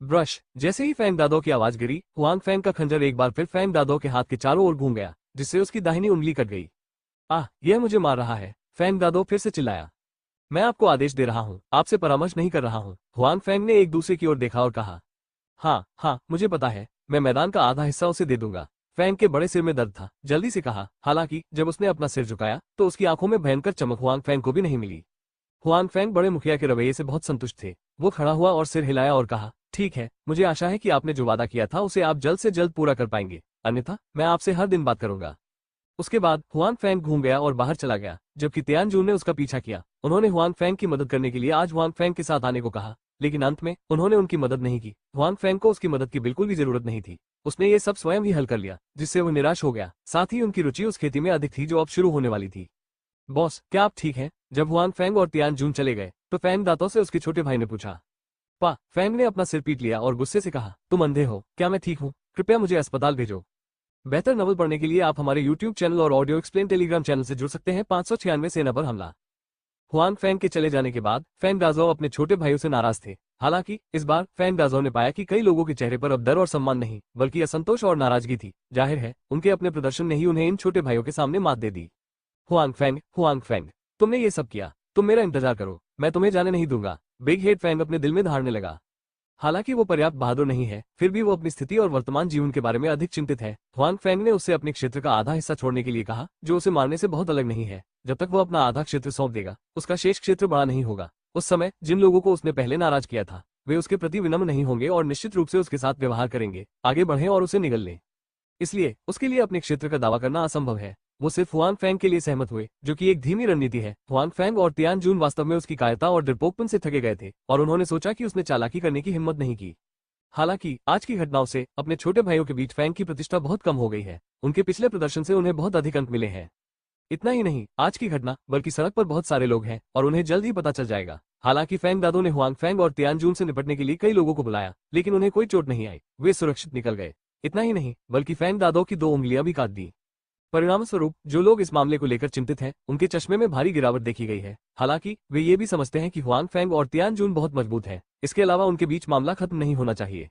ब्रश। जैसे ही फैंग दादो की आवाज गिरी, हुआन फैंग का खंजर एक बार फिर फैंग दादो के हाथ के चारों ओर घूम गया, जिससे उसकी दाहिनी उंगली कट गई। यह मुझे मार रहा है, फैंग दादो फिर से चिल्लाया। मैं आपको आदेश दे रहा हूँ, आपसे परामर्श नहीं कर रहा हूँ। हुआन फैंग ने एक दूसरे की ओर देखा और कहा, हाँ, मुझे पता है, मैं मैदान का आधा हिस्सा उसे दे दूंगा। फैंग के बड़े सिर में दर्द था, जल्दी से कहा। हालांकि जब उसने अपना सिर झुकाया तो उसकी आंखों में भयंकर चमक हुआन फैंग को भी नहीं मिली। हुआन फैंग बड़े मुखिया के रवैये से बहुत संतुष्ट थे। वो खड़ा हुआ और सिर हिलाया और कहा, ठीक है, मुझे आशा है कि आपने जो वादा किया था उसे आप जल्द से जल्द पूरा कर पाएंगे, अन्यथा मैं आपसे हर दिन बात करूंगा। उसके बाद हुआन फैंग घूम गया और बाहर चला गया, जबकि तियानजू ने उसका पीछा किया। उन्होंने हुआन फैंग की मदद करने के लिए आज हुआन फैंग के साथ आने को कहा, लेकिन अंत में उन्होंने उनकी मदद नहीं की। हुआन फैंग को उसकी मदद की बिल्कुल भी जरूरत नहीं थी। उसने ये सब स्वयं ही हल कर लिया, जिससे वो निराश हो गया। साथ ही उनकी रुचि उस खेती में अधिक थी जो अब शुरू होने वाली थी। बॉस, क्या आप ठीक हैं? जब हुआन फैंग और तियानजून चले गए तो फैंग दातो से उसके छोटे भाई ने पूछा। फैंग ने अपना सिर पीट लिया और गुस्से से कहा, तुम अंधे हो क्या? मैं ठीक हूँ, कृपया मुझे अस्पताल भेजो। बेहतर नॉवल पढ़ने के लिए आप हमारे YouTube चैनल और ऑडियो एक्सप्लेन टेलीग्राम चैनल से जुड़ सकते हैं। 596 सेना पर हमला। हुआन फैंग के चले जाने के बाद फैंग दाजो अपने छोटे भाइयों से नाराज थे। हालांकि इस बार फैंग दाजो ने पाया कि कई लोगों के चेहरे पर अब डर और सम्मान नहीं, बल्कि असंतोष और नाराजगी थी। जाहिर है उनके अपने प्रदर्शन ने ही उन्हें इन छोटे भाइयों के सामने मात दे दी। हुआन फैंग, तुमने ये सब किया, तुम मेरा इंतजार करो, मैं तुम्हें जाने नहीं दूंगा। बिग हेड फैंग अपने दिल में धारने लगा। हालांकि वो पर्याप्त बहादुर नहीं है, फिर भी वो अपनी स्थिति और वर्तमान जीवन के बारे में अधिक चिंतित है। हुआन फैंग ने उससे अपने क्षेत्र का आधा हिस्सा छोड़ने के लिए कहा, जो उसे मारने से बहुत अलग नहीं है। जब तक वो अपना आधा क्षेत्र सौंप देगा, उसका शेष क्षेत्र बड़ा नहीं होगा। उस समय जिन लोगों को उसने पहले नाराज किया था, वे उसके प्रति विनम्र नहीं होंगे और निश्चित रूप से उसके साथ व्यवहार करेंगे, आगे बढ़े और उसे निगल लें। इसलिए उसके लिए अपने क्षेत्र का दावा करना असंभव है। वो सिर्फ हुआन फैंग के लिए सहमत हुए, जो कि एक धीमी रणनीति है। हुआन फैंग और तियानजून वास्तव में उसकी कायरता और डरपोकपन से थके गए थे और उन्होंने सोचा कि उसने चालाकी करने की हिम्मत नहीं की। हालांकि आज की घटनाओं से अपने छोटे भाइयों के बीच फैंग की प्रतिष्ठा बहुत कम हो गई है। उनके पिछले प्रदर्शन से उन्हें बहुत अधिक अंक मिले हैं। इतना ही नहीं, आज की घटना बल्कि सड़क पर बहुत सारे लोग हैं और उन्हें जल्द ही पता चल जाएगा। हालांकि फैंग दादो ने हुआन फैंग और तियानजून से निपटने के लिए कई लोगों को बुलाया, लेकिन उन्हें कोई चोट नहीं आई, वे सुरक्षित निकल गए। इतना ही नहीं, बल्कि फैंग दादो की 2 उंगलियां भी काट दी। परिणाम स्वरूप जो लोग इस मामले को लेकर चिंतित हैं, उनके चश्मे में भारी गिरावट देखी गई है। हालांकि वे ये भी समझते हैं कि हुआन फैंग और तियानजून बहुत मजबूत हैं। इसके अलावा उनके बीच मामला खत्म नहीं होना चाहिए।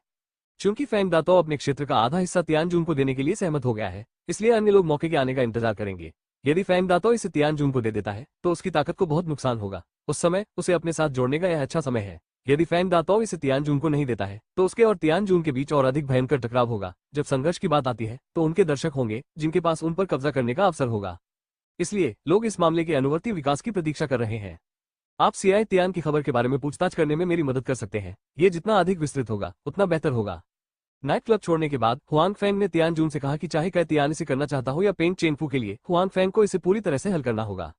चूंकि फैंग दातो अपने क्षेत्र का आधा हिस्सा तियानजून को देने के लिए सहमत हो गया है, इसलिए अन्य लोग मौके के आने का इंतजार करेंगे। यदि फैंग दातो इसे तियानजून को दे देता है तो उसकी ताकत को बहुत नुकसान होगा। उस समय उसे अपने साथ जोड़ने का यह अच्छा समय है। यदि फैंग दाताओ इसे तियानजून को नहीं देता है तो उसके और तियानजून के बीच और अधिक भयंकर टकराव होगा। जब संघर्ष की बात आती है तो उनके दर्शक होंगे जिनके पास उन पर कब्जा करने का अवसर होगा। इसलिए लोग इस मामले के अनुवर्ती विकास की प्रतीक्षा कर रहे हैं। आप सीआई तियान की खबर के बारे में पूछताछ करने में मेरी मदद कर सकते हैं। ये जितना अधिक विस्तृत होगा उतना बेहतर होगा। नाइट क्लब छोड़ने के बाद हुआंग फैंग ने तियानजून से कहा कि चाहे कै तियान इसे करना चाहता हो या पेंग चेनफू के लिए हुआंग फैंग को इसे पूरी तरह से हल करना होगा।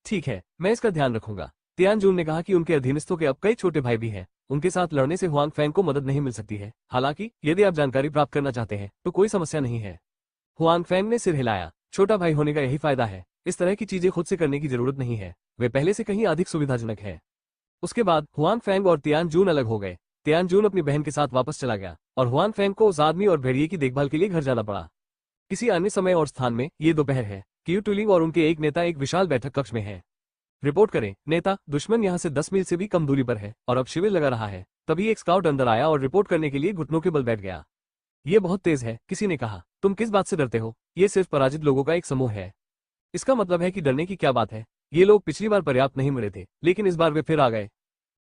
ठीक है, मैं इसका ध्यान रखूंगा। तियानजून ने कहा कि उनके अधीनस्थों के अब कई छोटे भाई भी हैं। उनके साथ लड़ने से हुआंग फैंग को मदद नहीं मिल सकती है। हालांकि यदि आप जानकारी प्राप्त करना चाहते हैं तो कोई समस्या नहीं है। हुआंग फैंग ने सिर हिलाया। छोटा भाई होने का यही फायदा है। इस तरह की चीजें खुद से करने की जरूरत नहीं है। वे पहले से कहीं अधिक सुविधाजनक है। उसके बाद हुआंग फैंग और तियानजून अलग हो गए। तियानजून अपनी बहन के साथ वापस चला गया और हुआंग फैंग को उस आदमी और भेड़िए की देखभाल के लिए घर जाना पड़ा। किसी अन्य समय और स्थान में ये दोपहर है। क्यू टुलिंग और उनके एक नेता एक विशाल बैठक कक्ष में है। रिपोर्ट करें नेता, दुश्मन यहाँ से 10 मील से भी कम दूरी पर है और अब शिविर लगा रहा है। तभी एक स्काउट अंदर आया और रिपोर्ट करने के लिए घुटनों के बल बैठ गया। ये बहुत तेज है, किसी ने कहा। तुम किस बात से डरते हो? ये सिर्फ पराजित लोगों का एक समूह है। इसका मतलब है कि डरने की क्या बात है? ये लोग पिछली बार पर्याप्त नहीं मिले थे, लेकिन इस बार वे फिर आ गए।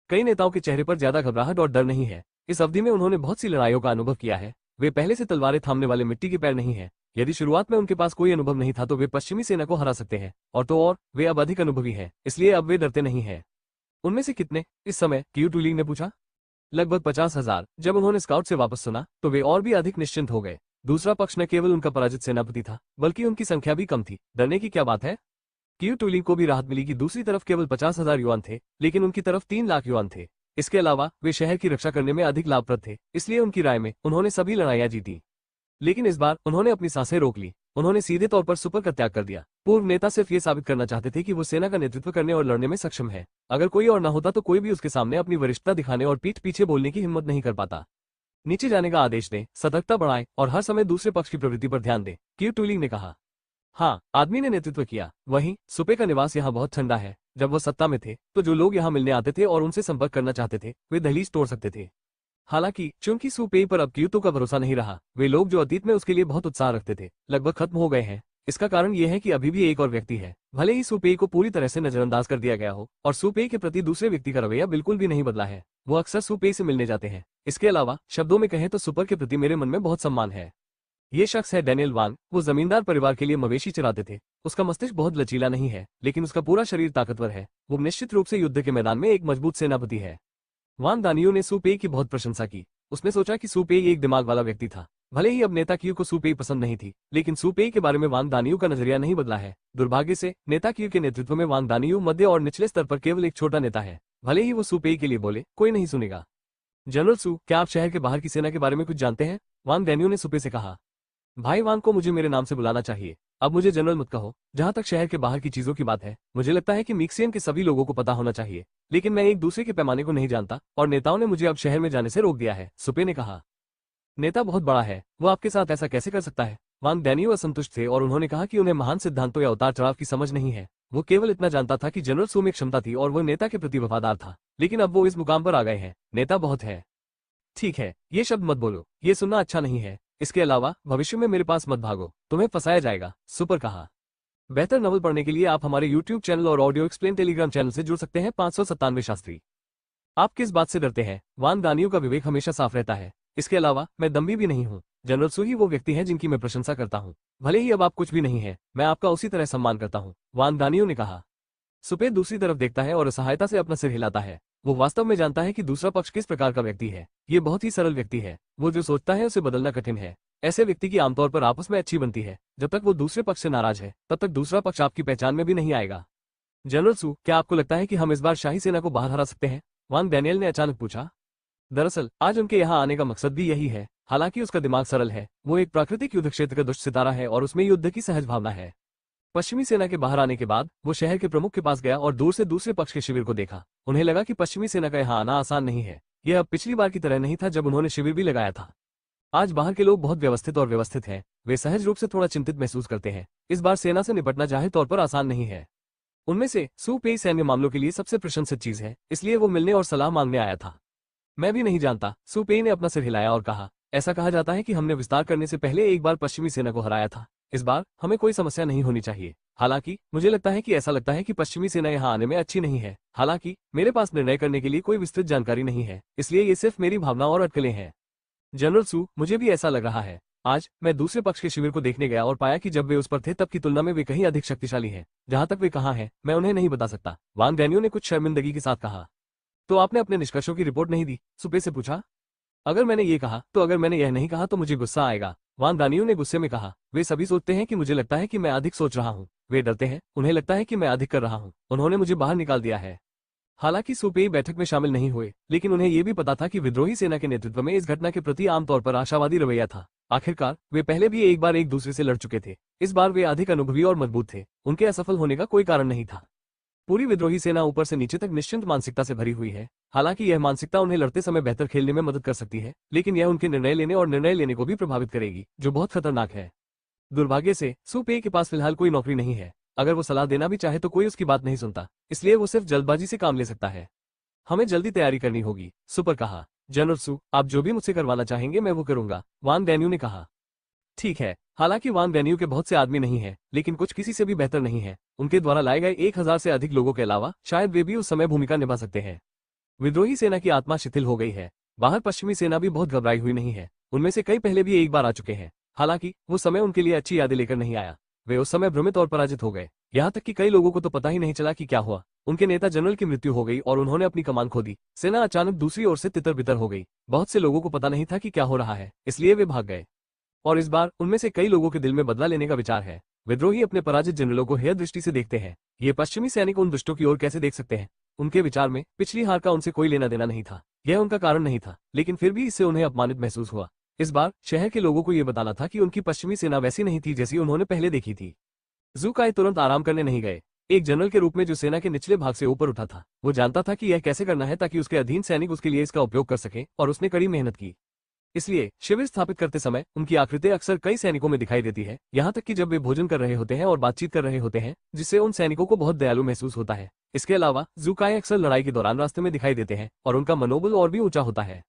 कई नेताओं के चेहरे पर ज्यादा घबराहट और डर नहीं है। इस अवधि में उन्होंने बहुत सी लड़ाइयों का अनुभव किया है। वे पहले से तलवारें थामने वाले मिट्टी के पैर नहीं है। यदि शुरुआत में उनके पास कोई अनुभव नहीं था तो वे पश्चिमी सेना को हरा सकते हैं, और तो और वे अब अधिक अनुभवी हैं, इसलिए अब वे डरते नहीं हैं। उनमें से कितने इस समय? क्यू टुलिंग ने पूछा। लगभग 50,000। जब उन्होंने स्काउट से वापस सुना तो वे और भी अधिक निश्चिंत हो गए। दूसरा पक्ष न केवल उनका पराजित सेनापति था बल्कि उनकी संख्या भी कम थी। डरने की क्या बात है? क्यू टुलिंग को भी राहत मिली कि दूसरी तरफ केवल 50,000 युआन थे, लेकिन उनकी तरफ 3 लाख युआन थे। इसके अलावा वे शहर की रक्षा करने में अधिक लाभप्रद थे, इसलिए उनकी राय में उन्होंने सभी लड़ाइयां जीती। लेकिन इस बार उन्होंने अपनी सांसें रोक ली। उन्होंने सीधे तौर पर सुपर का त्याग कर दिया। पूर्व नेता सिर्फ ये साबित करना चाहते थे कि वो सेना का नेतृत्व करने और लड़ने में सक्षम है। अगर कोई और न होता तो कोई भी उसके सामने अपनी वरिष्ठता दिखाने और पीठ पीछे बोलने की हिम्मत नहीं कर पाता। नीचे जाने का आदेश दें, सतर्कता बढ़ाएं और हर समय दूसरे पक्ष की प्रवृत्ति पर ध्यान दें, क्यू टुलिंग ने कहा। हाँ, आदमी ने नेतृत्व किया। वहीं सुपे का निवास यहाँ बहुत ठंडा है। जब वह सत्ता में थे तो जो लोग यहाँ मिलने आते थे और उनसे संपर्क करना चाहते थे वे दहलीज तोड़ सकते थे। हालांकि चूंकि सुपेई पर अब क्यूतो का भरोसा नहीं रहा, वे लोग जो अतीत में उसके लिए बहुत उत्साह रखते थे लगभग खत्म हो गए हैं। इसका कारण यह है कि अभी भी एक और व्यक्ति है। भले ही सुपेई को पूरी तरह से नजरअंदाज कर दिया गया हो और सुपेई के प्रति दूसरे व्यक्ति का रवैया बिल्कुल भी नहीं बदला है। वो अक्सर सुपेई से मिलने जाते हैं। इसके अलावा शब्दों में कहें तो सुपर के प्रति मेरे मन में बहुत सम्मान है। ये शख्स है डैनियल वांग। वो जमींदार परिवार के लिए मवेशी चराते थे। उसका मस्तिष्क बहुत लचीला नहीं है, लेकिन उसका पूरा शरीर ताकतवर है। वो निश्चित रूप से युद्ध के मैदान में एक मजबूत सेनापति है। वांग दानियो ने सुपेई की बहुत प्रशंसा की। उसने सोचा कि सुपेई एक दिमाग वाला व्यक्ति था। भले ही अब नेता क्यू को सुपेई पसंद नहीं थी, लेकिन सुपेई के बारे में वांग दानियो का नजरिया नहीं बदला है। दुर्भाग्य से नेता क्यू के नेतृत्व में वांग दानियो मध्य और निचले स्तर पर केवल एक छोटा नेता है। भले ही वो सुपेई के लिए बोले, कोई नहीं सुनेगा। जनरल सू, क्या आप शहर के बाहर की सेना के बारे में कुछ जानते हैं? वांग दानियो ने सुपे से कहा। भाई वांग को मुझे मेरे नाम से बुलाना चाहिए। अब मुझे जनरल मत कहो। जहां तक शहर के बाहर की चीजों की बात है, मुझे लगता है कि मिक्सियन के सभी लोगों को पता होना चाहिए, लेकिन मैं एक दूसरे के पैमाने को नहीं जानता और नेताओं ने मुझे अब शहर में जाने से रोक दिया है, सुपे ने कहा। नेता बहुत बड़ा है, वो आपके साथ ऐसा कैसे कर सकता है? वांग दानियो असंतुष्ट थे और उन्होंने कहा कि उन्हें महान सिद्धांतों या उतार चढ़ाव की समझ नहीं है। वो केवल इतना जानता था कि जनरल सू में क्षमता थी और वो नेता के प्रति वफादार था, लेकिन अब वो इस मुकाम पर आ गए हैं। नेता बहुत है। ठीक है, ये शब्द मत बोलो, ये सुनना अच्छा नहीं है। इसके अलावा भविष्य में मेरे पास मत भागो, तुम्हें फंसाया जाएगा, सुपर कहा। बेहतर नवल पढ़ने के लिए आप हमारे YouTube चैनल और ऑडियो एक्सप्लेन टेलीग्राम चैनल से जुड़ सकते हैं। 597 शास्त्री। आप किस बात से डरते हैं? वांग दानियो का विवेक हमेशा साफ रहता है। इसके अलावा मैं दम्भी भी नहीं हूँ। जनरल सू ही वो व्यक्ति है जिनकी मैं प्रशंसा करता हूँ। भले ही अब आप कुछ भी नहीं है, मैं आपका उसी तरह सम्मान करता हूँ, वांग दानियो ने कहा। सुपे दूसरी तरफ देखता है और असहायता से अपना सिर हिलाता है। वो वास्तव में जानता है कि दूसरा पक्ष किस प्रकार का व्यक्ति है। ये बहुत ही सरल व्यक्ति है। वो जो सोचता है उसे बदलना कठिन है। ऐसे व्यक्ति की आमतौर पर आपस में अच्छी बनती है। जब तक वो दूसरे पक्ष से नाराज है तब तक दूसरा पक्ष आपकी पहचान में भी नहीं आएगा। जनरल सू, क्या आपको लगता है कि हम इस बार शाही सेना को बाहर हरा सकते हैं? वांग डैनियल ने अचानक पूछा। दरअसल आज उनके यहाँ आने का मकसद भी यही है। हालांकि उसका दिमाग सरल है। वो एक प्राकृतिक युद्ध क्षेत्र का दुष्ट सितारा है और उसमें युद्ध की सहज भावना है। पश्चिमी सेना के बाहर आने के बाद वो शहर के प्रमुख के पास गया और दूर से दूसरे पक्ष के शिविर को देखा। उन्हें लगा कि पश्चिमी सेना का यहाँ आना आसान नहीं है। यह अब पिछली बार की तरह नहीं था जब उन्होंने शिविर भी लगाया था। आज बाहर के लोग बहुत व्यवस्थित हैं। वे सहज रूप से थोड़ा चिंतित महसूस करते हैं। इस बार सेना से निपटना जाहिर तौर पर आसान नहीं है। उनमें से सू पेई सैन्य मामलों के लिए सबसे प्रशंसित चीज है, इसलिए वो मिलने और सलाह मांगने आया था। मैं भी नहीं जानता, सू पेई ने अपना सिर हिलाया और कहा। ऐसा कहा जाता है कि हमने विस्तार करने से पहले एक बार पश्चिमी सेना को हराया था। इस बार हमें कोई समस्या नहीं होनी चाहिए। हालांकि मुझे लगता है कि ऐसा लगता है कि पश्चिमी सेना यहाँ आने में अच्छी नहीं है। हालांकि मेरे पास निर्णय करने के लिए कोई विस्तृत जानकारी नहीं है, इसलिए ये सिर्फ मेरी भावना और अटकलें हैं। जनरल सू, मुझे भी ऐसा लग रहा है। आज मैं दूसरे पक्ष के शिविर को देखने गया और पाया कि जब वे उस पर थे तब की तुलना में वे कहीं अधिक शक्तिशाली हैं। जहां तक वे कहाँ हैं मैं उन्हें नहीं बता सकता, वांग डैन्यू ने कुछ शर्मिंदगी के साथ कहा। तो आपने अपने निष्कर्षों की रिपोर्ट नहीं दी? सुपे से पूछा। अगर मैंने ये कहा तो अगर मैंने यह नहीं कहा तो मुझे गुस्सा आएगा, वांग दानियू ने गुस्से में कहा। वे सभी सोचते हैं कि मुझे लगता है कि मैं अधिक सोच रहा हूँ। वे डरते हैं, उन्हें लगता है कि मैं अधिक कर रहा हूँ। उन्होंने मुझे बाहर निकाल दिया है। हालांकि सुपेई बैठक में शामिल नहीं हुए, लेकिन उन्हें यह भी पता था कि विद्रोही सेना के नेतृत्व में इस घटना के प्रति आमतौर पर आशावादी रवैया था। आखिरकार वे पहले भी एक बार एक दूसरे से लड़ चुके थे। इस बार वे अधिक अनुभवी और मजबूत थे। उनके असफल होने का कोई कारण नहीं था। पूरी विद्रोही सेना ऊपर से नीचे तक निश्चिंत मानसिकता से भरी हुई है। हालांकि यह मानसिकता उन्हें लड़ते समय बेहतर खेलने में मदद कर सकती है, लेकिन यह उनके निर्णय लेने को भी प्रभावित करेगी, जो बहुत खतरनाक है। दुर्भाग्य से सुपेई के पास फिलहाल कोई नौकरी नहीं है। अगर वो सलाह देना भी चाहे तो कोई उसकी बात नहीं सुनता, इसलिए वो सिर्फ जल्दबाजी से काम ले सकता है। हमें जल्दी तैयारी करनी होगी, सुपर कहा। जनरल सू, आप जो भी मुझसे करवाना चाहेंगे मैं वो करूंगा, वांग डैन्यू ने कहा। ठीक है। हालांकि वांग डैन्यू के बहुत से आदमी नहीं है, लेकिन कुछ किसी से भी बेहतर नहीं है। उनके द्वारा लाए गए 1000 से अधिक लोगों के अलावा शायद वे भी उस समय भूमिका निभा सकते हैं। विद्रोही सेना की आत्मा शिथिल हो गई है। बाहर पश्चिमी सेना भी बहुत घबराई हुई नहीं है। उनमें से कई पहले भी एक बार आ चुके हैं। हालांकि वो समय उनके लिए अच्छी यादें लेकर नहीं आया। वे उस समय भ्रमित और पराजित हो गए। यहाँ तक कि कई लोगों को तो पता ही नहीं चला कि क्या हुआ। उनके नेता जनरल की मृत्यु हो गई और उन्होंने अपनी कमान खो दी। सेना अचानक दूसरी ओर से तितर बितर हो गई। बहुत से लोगों को पता नहीं था कि क्या हो रहा है, इसलिए वे भाग गए। और इस बार उनमें से कई लोगों के दिल में बदला लेने का विचार है। विद्रोही अपने पराजित जनरलों को हेय दृष्टि से देखते हैं। ये पश्चिमी सैनिक उन दुष्टों की ओर कैसे देख सकते हैं? उनके विचार में पिछली हार का उनसे कोई लेना देना नहीं था। यह उनका कारण नहीं था, लेकिन फिर भी इससे उन्हें अपमानित महसूस हुआ। इस बार शहर के लोगों को यह बताना था कि उनकी पश्चिमी सेना वैसी नहीं थी जैसी उन्होंने पहले देखी थी। जू काई तुरंत आराम करने नहीं गए। एक जनरल के रूप में जो सेना के निचले भाग से ऊपर उठा था, वो जानता था कि यह कैसे करना है ताकि उसके अधीन सैनिक उसके लिए इसका उपयोग कर सके, और उसने कड़ी मेहनत की। इसलिए शिविर स्थापित करते समय उनकी आकृति अक्सर कई सैनिकों में दिखाई देती है, यहाँ तक कि जब वे भोजन कर रहे होते हैं और बातचीत कर रहे होते हैं, जिससे उन सैनिकों को बहुत दयालु महसूस होता है। इसके अलावा जू काई अक्सर लड़ाई के दौरान रास्ते में दिखाई देते हैं और उनका मनोबल और भी ऊंचा होता है।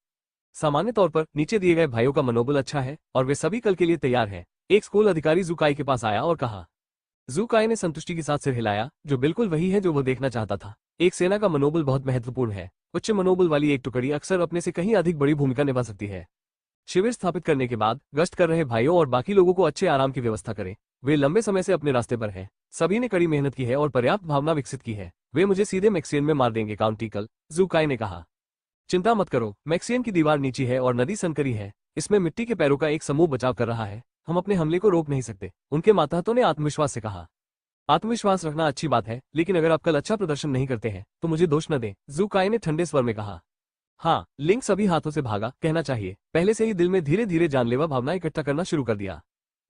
सामान्य तौर पर नीचे दिए गए भाइयों का मनोबल अच्छा है और वे सभी कल के लिए तैयार हैं। एक स्कूल अधिकारी जू काई के पास आया और कहा। जू काई ने संतुष्टि के साथ सिर हिलाया, जो बिल्कुल वही है जो वो देखना चाहता था। एक सेना का मनोबल बहुत महत्वपूर्ण है। उच्च मनोबल वाली एक टुकड़ी अक्सर अपने से कहीं अधिक बड़ी भूमिका निभा सकती है। शिविर स्थापित करने के बाद गश्त कर रहे भाइयों और बाकी लोगों को अच्छे आराम की व्यवस्था करें। वे लंबे समय से अपने रास्ते पर हैं। सभी ने कड़ी मेहनत की है और पर्याप्त भावना विकसित की है। वे मुझे सीधे मैक्सियन में मार देंगे, काउंटिकल, जू काई ने कहा। चिंता मत करो, मैक्सियन की दीवार नीची है और नदी संकरी है। इसमें मिट्टी के पैरों का एक समूह बचाव कर रहा है। हम अपने हमले को रोक नहीं सकते, उनके माताहतों ने आत्मविश्वास से कहा। आत्मविश्वास रखना अच्छी बात है, लेकिन अगर आप कल अच्छा प्रदर्शन नहीं करते हैं तो मुझे दोष न दें, जू काई ने ठंडे स्वर में कहा। हाँ, लिंक सभी हाथों से भागा, कहना चाहिए। पहले से ही दिल में धीरे धीरे जानलेवा भावना इकट्ठा करना शुरू कर दिया।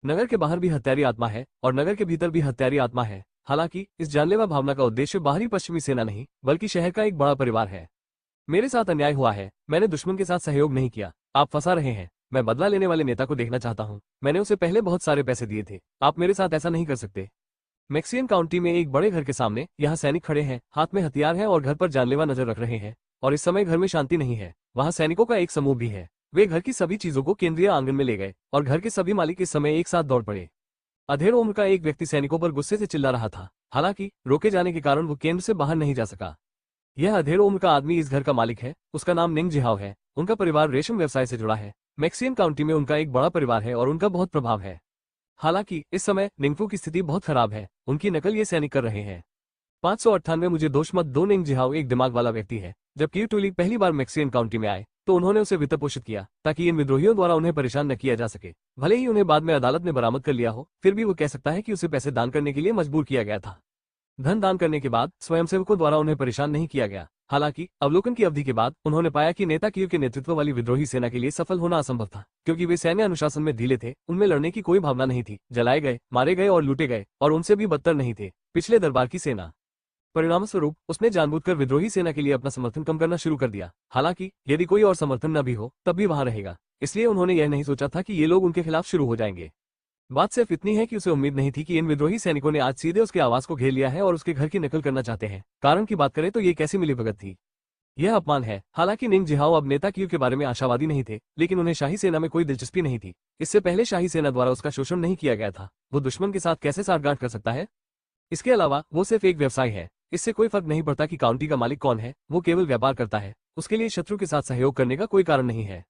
नगर के बाहर भी हत्यारी आत्मा है और नगर के भीतर भी हत्यारी आत्मा है। हालांकि इस जानलेवा भावना का उद्देश्य बाहरी पश्चिमी सेना नहीं, बल्कि शहर का एक बड़ा परिवार है। मेरे साथ अन्याय हुआ है, मैंने दुश्मन के साथ सहयोग नहीं किया। आप फंसा रहे हैं। मैं बदला लेने वाले नेता को देखना चाहता हूँ। मैंने उसे पहले बहुत सारे पैसे दिए थे। आप मेरे साथ ऐसा नहीं कर सकते। मैक्सियन काउंटी में एक बड़े घर के सामने यहाँ सैनिक खड़े हैं, हाथ में हथियार हैं और घर पर जानलेवा नजर रख रहे हैं। और इस समय घर में शांति नहीं है। वहाँ सैनिकों का एक समूह भी है। वे घर की सभी चीजों को केंद्रीय आंगन में ले गए और घर के सभी मालिक इस समय एक साथ दौड़ पड़े। अधेड़ उम्र का एक व्यक्ति सैनिकों पर गुस्से से चिल्ला रहा था। हालांकि रोके जाने के कारण वो केंद्र से बाहर नहीं जा सका। यह अधेड़ उम्र का आदमी इस घर का मालिक है। उसका नाम निंग जिहाओ है। उनका परिवार रेशम व्यवसाय से जुड़ा है। मैक्सियन काउंटी में उनका एक बड़ा परिवार है और उनका बहुत प्रभाव है। हालांकि इस समय निंगफू की स्थिति बहुत खराब है। उनकी नकल ये सैनिक कर रहे हैं। 598 मुझे दोष मत दो। निंग जिहाओ एक दिमाग वाला व्यक्ति है। जब क्यू टूली पहली बार मैक्सियन काउंटी में आए तो उन्होंने उसे वित्त पोषित किया ताकि इन विद्रोहियों द्वारा उन्हें परेशान न किया जा सके। भले ही उन्हें बाद में अदालत ने बरामद कर लिया हो, फिर भी वो कह सकता है कि उसे पैसे दान करने के लिए मजबूर किया गया था। धन दान करने के बाद स्वयंसेवकों द्वारा उन्हें परेशान नहीं किया गया। हालांकि अवलोकन की अवधि के बाद उन्होंने पाया कि नेता क्यू के नेतृत्व वाली विद्रोही सेना के लिए सफल होना असंभव था, क्योंकि वे सैन्य अनुशासन में ढीले थे। उनमें लड़ने की कोई भावना नहीं थी। जलाए गए, मारे गए और लूटे गए, और उनसे भी बदतर नहीं थे पिछले दरबार की सेना। परिणामस्वरूप उसने जानबूझकर विद्रोही सेना के लिए अपना समर्थन कम करना शुरू कर दिया। हालांकि यदि कोई और समर्थन न भी हो तब भी वहां रहेगा। इसलिए उन्होंने यह नहीं सोचा था कि ये लोग उनके खिलाफ शुरू हो जाएंगे। बात सिर्फ इतनी है कि उसे उम्मीद नहीं थी कि इन विद्रोही सैनिकों ने आज सीधे उसके आवास को घेर लिया है और उसके घर की नकल करना चाहते हैं। कारण की बात करें तो ये कैसी मिलीभगत थी। यह अपमान है। हालांकि निंग जिहाओ अब नेता क्यू के बारे में आशावादी नहीं थे, लेकिन उन्हें शाही सेना में कोई दिलचस्पी नहीं थी। इससे पहले शाही सेना द्वारा उसका शोषण नहीं किया गया था। वो दुश्मन के साथ कैसे साठगांठ कर सकता है? इसके अलावा वो सिर्फ एक व्यवसाय है, इससे कोई फर्क नहीं पड़ता कि काउंटी का मालिक कौन है, वो केवल व्यापार करता है, उसके लिए शत्रु के साथ सहयोग करने का कोई कारण नहीं है।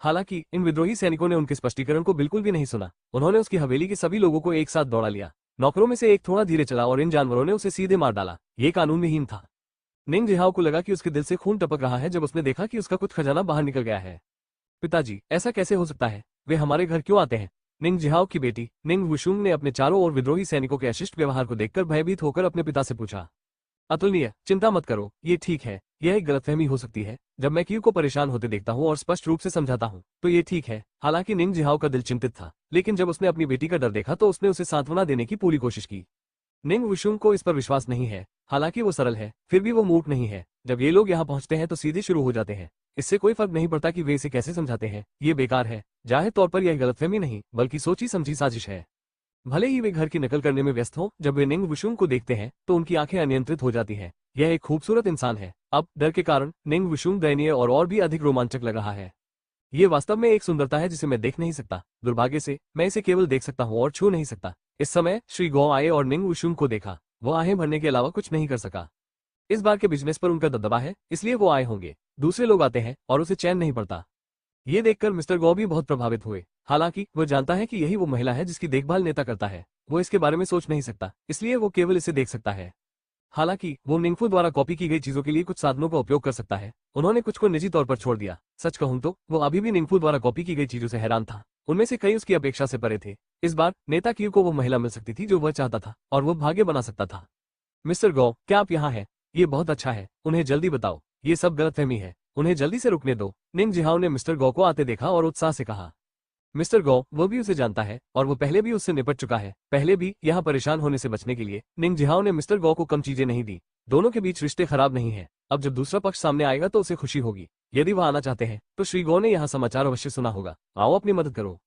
हालांकि इन विद्रोही सैनिकों ने उनके स्पष्टीकरण को बिल्कुल भी नहीं सुना। उन्होंने उसकी हवेली के सभी लोगों को एक साथ दौड़ा लिया। नौकरों में से एक थोड़ा धीरे चला और इन जानवरों ने उसे सीधे मार डाला। ये कानून विहीन था। निंग जिहाओ को लगा कि उसके दिल से खून टपक रहा है जब उसने देखा कि उसका कुछ खजाना बाहर निकल गया है। पिताजी, ऐसा कैसे हो सकता है? वे हमारे घर क्यों आते हैं? निंग जिहाओ की बेटी निंग वुशुंग ने अपने चारों ओर विद्रोही सैनिकों के अशिष्ट व्यवहार को देखकर भयभीत होकर अपने पिता से पूछा। अतुलनीय, चिंता मत करो, ये ठीक है। यह एक गलतफहमी हो सकती है। जब मैं क्यू को परेशान होते देखता हूँ और स्पष्ट रूप से समझाता हूँ तो ये ठीक है। हालांकि निंग जिहाओ का दिल चिंतित था, लेकिन जब उसने अपनी बेटी का डर देखा तो उसने उसे सांत्वना देने की पूरी कोशिश की। निंग वुशुंग को इस पर विश्वास नहीं है। हालांकि वो सरल है, फिर भी वो मूर्ख नहीं है। जब ये लोग यहाँ पहुंचते हैं तो सीधे शुरू हो जाते हैं। इससे कोई फर्क नहीं पड़ता कि वे इसे कैसे समझाते हैं, ये बेकार है। जाहिर तौर पर यह गलतफहमी नहीं बल्कि सोची समझी साजिश है। भले ही वे घर की नकल करने में व्यस्त हों, जब वे निंग वुशुंग को देखते हैं तो उनकी आंखें अनियंत्रित हो जाती हैं। यह एक खूबसूरत इंसान है। अब डर के कारण निंग वुशुंग दयनीय और भी अधिक रोमांचक लग रहा है। ये वास्तव में एक सुंदरता है जिसे मैं देख नहीं सकता। दुर्भाग्य से मैं इसे केवल देख सकता हूँ और छू नहीं सकता। इस समय श्री गौ आए और निंग वुशुंग को देखा। वो आहें भरने के अलावा कुछ नहीं कर सका। इस बार के बिजनेस पर उनका दबदबा है, इसलिए वो आए होंगे। दूसरे लोग आते हैं और उसे चैन नहीं पड़ता। ये देखकर मिस्टर गौ भी बहुत प्रभावित हुए। हालांकि वो जानता है कि यही वो महिला है जिसकी देखभाल नेता करता है। वो इसके बारे में सोच नहीं सकता, इसलिए वो केवल इसे देख सकता है। हालांकि वो निंगफू द्वारा कॉपी की गई चीजों के लिए कुछ साधनों का उपयोग कर सकता है। उन्होंने कुछ को निजी तौर पर छोड़ दिया। सच कहूं तो वो अभी भी निंगफू द्वारा कॉपी की गई चीजों से हैरान था। उनमें से कई उसकी अपेक्षा से परे थे। इस बार नेता क्यू को वो महिला मिल सकती थी जो वह चाहता था और वो भाग्य बना सकता था। मिस्टर गौ, क्या आप यहाँ हैं? ये बहुत अच्छा है। उन्हें जल्दी बताओ, ये सब गलतफहमी है। उन्हें जल्दी से रुकने दो। निंग जिहाओ ने मिस्टर गौ को आते देखा और उत्साह से कहा। मिस्टर गौ, वो भी उसे जानता है और वो पहले भी उससे निपट चुका है। पहले भी यहाँ परेशान होने से बचने के लिए निंग जिहाओ ने मिस्टर गौ को कम चीजें नहीं दी। दोनों के बीच रिश्ते खराब नहीं है। अब जब दूसरा पक्ष सामने आएगा तो उसे खुशी होगी। यदि वह आना चाहते हैं तो श्री गौ ने यहाँ समाचार अवश्य सुना होगा। आओ अपनी मदद करो।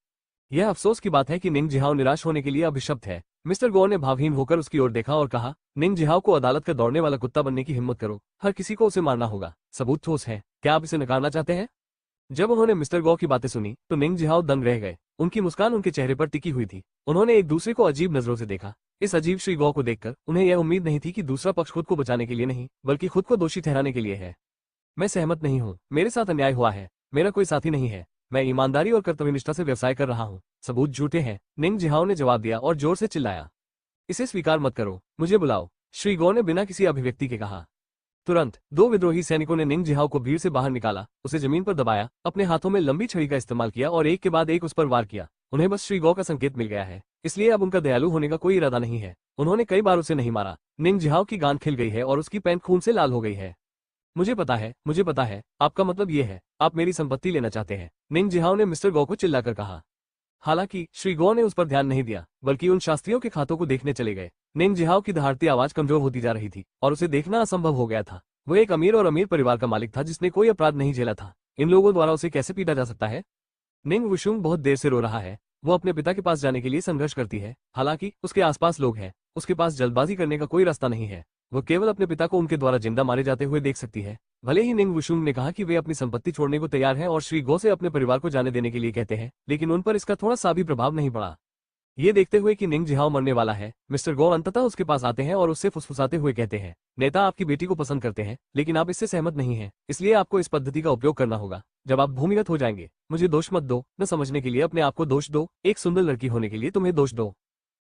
यह अफसोस की बात है कि निंग जिहाओ निराश होने के लिए अभिशप्त है। मिस्टर गौ ने भावहीन होकर उसकी ओर देखा और कहा, निंग जिहाओ को अदालत का दौड़ने वाला कुत्ता बनने की हिम्मत करो। हर किसी को उसे मारना होगा। सबूत ठोस है। क्या आप इसे नकारना चाहते हैं? जब उन्होंने मिस्टर गौ की बातें सुनी तो निंग जिहाओ दंग रह गए। उनकी मुस्कान उनके चेहरे पर टिकी हुई थी। उन्होंने एक दूसरे को अजीब नजरों से देखा। इस अजीब श्री गौ को देखकर उन्हें यह उम्मीद नहीं थी कि दूसरा पक्ष खुद को बचाने के लिए नहीं बल्कि खुद को दोषी ठहराने के लिए है। मैं सहमत नहीं हूँ। मेरे साथ अन्याय हुआ है। मेरा कोई साथी नहीं है। मैं ईमानदारी और कर्तव्यनिष्ठा से व्यवसाय कर रहा हूँ। सबूत झूठे हैं। निंग जिहाओ ने जवाब दिया और जोर से चिल्लाया। इसे स्वीकार मत करो। मुझे बुलाओ। श्री गौ ने बिना किसी अभिव्यक्ति के कहा। तुरंत दो विद्रोही सैनिकों ने निंग जिहाओ को भीड़ से बाहर निकाला, उसे जमीन पर दबाया, अपने हाथों में लंबी छड़ी का इस्तेमाल किया और एक के बाद एक उस पर वार किया। उन्हें बस श्री गौ का संकेत मिल गया है, इसलिए अब उनका दयालु होने का कोई इरादा नहीं है। उन्होंने कई बार उसे नहीं मारा। निंग जिहाओ की गांड खिल गई है और उसकी पैंट खून से लाल हो गई है। मुझे पता है, आपका मतलब ये है, आप मेरी संपत्ति लेना चाहते हैं। निंग जिहाओ ने मिस्टर गौ को चिल्लाकर कहा। हालांकि श्री गौ ने उस पर ध्यान नहीं दिया, बल्कि उन शास्त्रियों के खातों को देखने चले गए। निंग जिहाओ की दहाड़ती आवाज कमजोर होती जा रही थी और उसे देखना असंभव हो गया था। वो एक अमीर परिवार का मालिक था जिसने कोई अपराध नहीं झेला था। इन लोगों द्वारा उसे कैसे पीटा जा सकता है? निंग वुशुंग बहुत देर से रो रहा है। वो अपने पिता के पास जाने के लिए संघर्ष करती है। हालांकि उसके आसपास लोग हैं, उसके पास जल्दबाजी करने का कोई रास्ता नहीं है। वो केवल अपने पिता को उनके द्वारा जिंदा मारे जाते हुए देख सकती है। भले ही निंग वुशुंग ने कहा कि वे अपनी संपत्ति छोड़ने को तैयार हैं और श्री गौ से अपने परिवार को जाने देने के लिए कहते हैं, लेकिन उन पर इसका थोड़ा सा भी प्रभाव नहीं पड़ा। ये देखते हुए कि निंग जिहाओ मरने वाला है, मिस्टर गौ अंततः उसके पास आते हैं और उससे फुसफुसाते हुए कहते हैं, नेता आपकी बेटी को पसंद करते हैं, लेकिन आप इससे सहमत नहीं हैं, इसलिए आपको इस पद्धति का उपयोग करना होगा। जब आप भूमिगत हो जाएंगे, मुझे दोष मत दो, न समझने के लिए अपने आप को दोष दो, एक सुंदर लड़की होने के लिए तुम्हें दोष दो।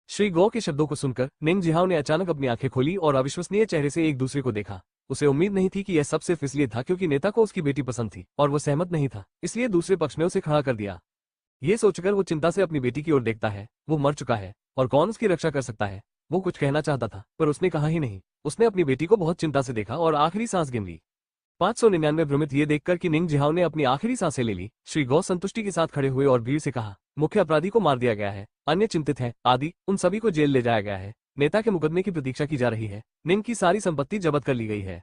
श्री गौ के शब्दों को सुनकर निंग जिहाओ ने अचानक अपनी आंखें खोली और अविश्वसनीय चेहरे से एक दूसरे को देखा। उसे उम्मीद नहीं थी कि यह सब सिर्फ इसलिए था क्योंकि नेता को उसकी बेटी पसंद थी और वो सहमत नहीं था, इसलिए दूसरे पक्ष ने उसे खड़ा कर दिया। ये सोचकर वो चिंता से अपनी बेटी की ओर देखता है। वो मर चुका है और कौन उसकी रक्षा कर सकता है? वो कुछ कहना चाहता था पर उसने कहा ही नहीं। उसने अपनी बेटी को बहुत चिंता से देखा और आखिरी सांस गिन ली। 599 भ्रमित ये देखकर कि निंग जिहाओ ने अपनी आखिरी सांसें ले ली, श्री गौ संतुष्टि के साथ खड़े हुए और भीड़ से कहा, मुख्य अपराधी को मार दिया गया है, अन्य चिंतित हैं, आदि उन सभी को जेल ले जाया गया है। नेता के मुकदमे की प्रतीक्षा की जा रही है। निंग की सारी संपत्ति जब्त कर ली गई है।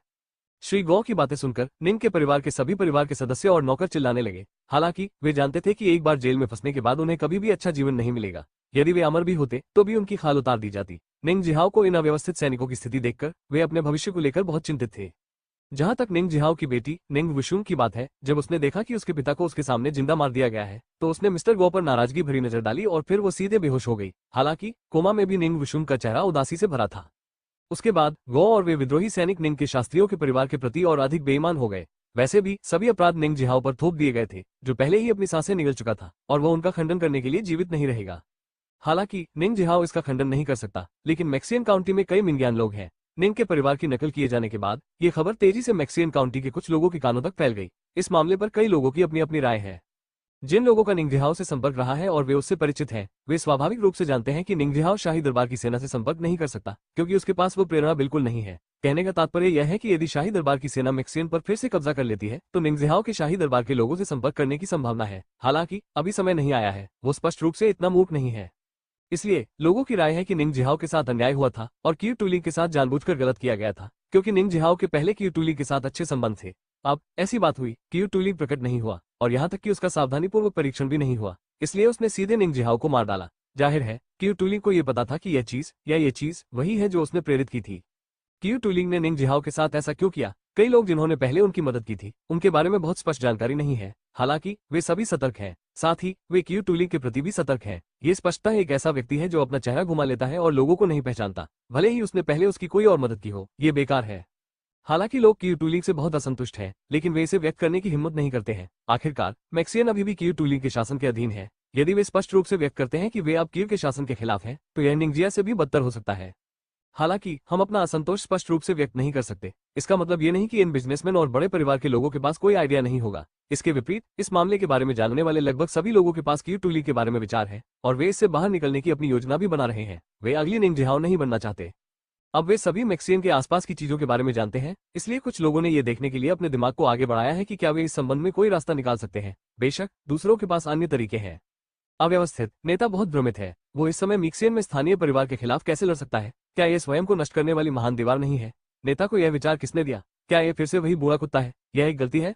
श्री गौ की बातें सुनकर निंग के परिवार के सभी परिवार के सदस्य और नौकर चिल्लाने लगे। हालांकि वे जानते थे कि एक बार जेल में फंसने के बाद उन्हें कभी भी अच्छा जीवन नहीं मिलेगा। यदि वे अमर भी होते तो भी उनकी खाल उतार दी जाती। निंग जिहाओ को इन अव्यवस्थित सैनिकों की स्थिति देखकर वे अपने भविष्य को लेकर बहुत चिंतित थे। जहां तक निंग जिहाओ की बेटी निंग वुशुंग की बात है, जब उसने देखा कि उसके पिता को उसके सामने जिंदा मार दिया गया है तो उसने मिस्टर गौ पर नाराजगी भरी नजर डाली और फिर वो सीधे बेहोश हो गई। हालांकि कोमा में भी निंग वुशुंग का चेहरा उदासी से भरा था। उसके बाद गो और वे विद्रोही सैनिक निंग के शास्त्रियों के परिवार के प्रति और अधिक बेईमान हो गए। वैसे भी सभी अपराध निंग जिहाओ पर थोप दिए गए थे, जो पहले ही अपनी सांसें निगल चुका था और वो उनका खंडन करने के लिए जीवित नहीं रहेगा। हालांकि निंग जिहाओ इसका खंडन नहीं कर सकता, लेकिन मैक्सियन काउंटी में कई मिंगियान लोग हैं। निंग के परिवार की नकल किए जाने के बाद ये खबर तेजी से मैक्सियन काउंटी के कुछ लोगों के कानों तक फैल गई। इस मामले पर कई लोगों की अपनी अपनी राय है। जिन लोगों का निंगजिहाओ से संपर्क रहा है और वे उससे परिचित हैं, वे स्वाभाविक रूप से जानते हैं कि निंगजिहाओ शाही दरबार की सेना से संपर्क नहीं कर सकता, क्योंकि उसके पास वो प्रेरणा बिल्कुल नहीं है। कहने का तात्पर्य यह है कि यदि शाही दरबार की सेना मैक्सियन पर फिर से कब्जा कर लेती है, तो निंगजिहाओ के शाही दरबार के लोगों से संपर्क करने की संभावना है। हालांकि अभी समय नहीं आया है, वो स्पष्ट रूप से इतना मूर्ख नहीं है। इसलिए लोगों की राय है कि निंगजिहाओ के साथ अन्याय हुआ था और क्यू टूलिंग के साथ जानबूझकर गलत किया गया था, क्योंकि निंगजिहाओ के पहले क्यू टूलिंग के साथ अच्छे संबंध थे। अब ऐसी बात हुई, क्यू टूलिंग प्रकट नहीं हुआ और यहाँ तक कि उसका सावधानीपूर्वक परीक्षण भी नहीं हुआ, इसलिए उसने सीधे निंगजिहाओ को मार डाला। जाहिर है क्यू टूलिंग को यह पता था कि यह चीज वही है जो उसने प्रेरित की थी। क्यू टूलिंग ने निंगजिहाओ के साथ ऐसा क्यों किया? कई लोग जिन्होंने पहले उनकी मदद की थी, उनके बारे में बहुत स्पष्ट जानकारी नहीं है। हालांकि वे सभी सतर्क हैं, साथ ही वे क्यू टूलिंग के प्रति भी सतर्क हैं। ये स्पष्टता एक ऐसा व्यक्ति है जो अपना चेहरा घुमा लेता है और लोगों को नहीं पहचानता, भले ही उसने पहले उसकी कोई और मदद की हो। ये बेकार है। हालांकि लोग क्यू टूलिंग से बहुत असंतुष्ट हैं, लेकिन वे इसे व्यक्त करने की हिम्मत नहीं करते हैं। आखिरकार मैक्सियन अभी भी क्यू टूलिंग के शासन के अधीन है। यदि वे स्पष्ट रूप से व्यक्त करते हैं कि वे अब क्यू के शासन के खिलाफ हैं, तो यह निंगजिया से भी बदतर हो सकता है। हालांकि हम अपना असंतोष स्पष्ट रूप से व्यक्त नहीं कर सकते। इसका मतलब ये नहीं कि इन बिजनेसमैन और बड़े परिवार के लोगों के पास कोई आइडिया नहीं होगा। इसके विपरीत इस मामले के बारे में जानने वाले लगभग सभी लोगों के पास क्यू टूलिंग के बारे में विचार है और वे इससे बाहर निकलने की अपनी योजना भी बना रहे हैं। वे अगली निंगजिहाओ नहीं बनना चाहते। अब वे सभी मैक्सियन के आसपास की चीजों के बारे में जानते हैं, इसलिए कुछ लोगों ने यह देखने के लिए अपने दिमाग को आगे बढ़ाया है कि क्या वे इस संबंध में कोई रास्ता निकाल सकते हैं। बेशक दूसरों के पास अन्य तरीके हैं। अव्यवस्थित नेता बहुत भ्रमित है। वो इस समय मिक्सियन में स्थानीय परिवार के खिलाफ कैसे लड़ सकता है? क्या यह स्वयं को नष्ट करने वाली महान दीवार नहीं है? नेता को यह विचार किसने दिया? क्या यह फिर से वही बूढ़ा कुत्ता है? यह एक गलती है।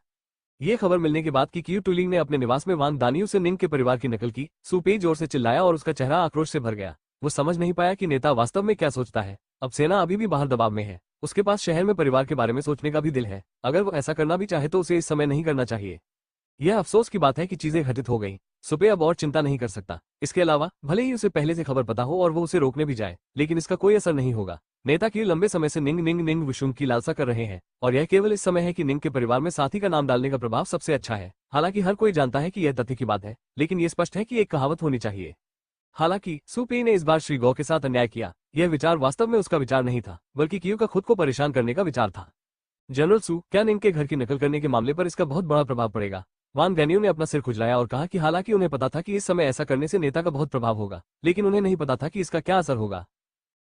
ये खबर मिलने के बाद कि क्यू टूलिंग ने अपने निवास में वान दानियू से निंग के परिवार की नकल की, सुपेई जोर से चिल्लाया और उसका चेहरा आक्रोश से भर गया। वो समझ नहीं पाया कि नेता वास्तव में क्या सोचता है। अब सेना अभी भी बाहर दबाव में है। उसके पास शहर में परिवार के बारे में सोचने का भी दिल है। अगर वो ऐसा करना भी चाहे तो उसे इस समय नहीं करना चाहिए। यह अफसोस की बात है कि चीजें घटित हो गईं। सुपे अब और चिंता नहीं कर सकता। इसके अलावा भले ही उसे पहले से खबर पता हो और वो उसे रोकने भी जाए, लेकिन इसका कोई असर नहीं होगा। नेता की लंबे समय से निंग निंग निंग विशुंग की लालसा कर रहे हैं और यह केवल इस समय है कि निंग के परिवार में साथी का नाम डालने का प्रभाव सबसे अच्छा है। हालांकि हर कोई जानता है कि यह तथ्य की बात है, लेकिन यह स्पष्ट है कि एक कहावत होनी चाहिए। हालांकि सुपे ने इस बार श्री गौ के साथ अन्याय किया। यह विचार वास्तव में उसका विचार नहीं था, बल्कि क्यू का खुद को परेशान करने का विचार था। जनरल सू, क्या निंग के घर की नकल करने के मामले पर इसका बहुत बड़ा प्रभाव पड़ेगा? वान गैन्यू ने अपना सिर खुजलाया और कहा कि हालांकि उन्हें पता था कि इस समय ऐसा करने से नेता का बहुत प्रभाव होगा, लेकिन उन्हें नहीं पता था कि इसका क्या असर होगा।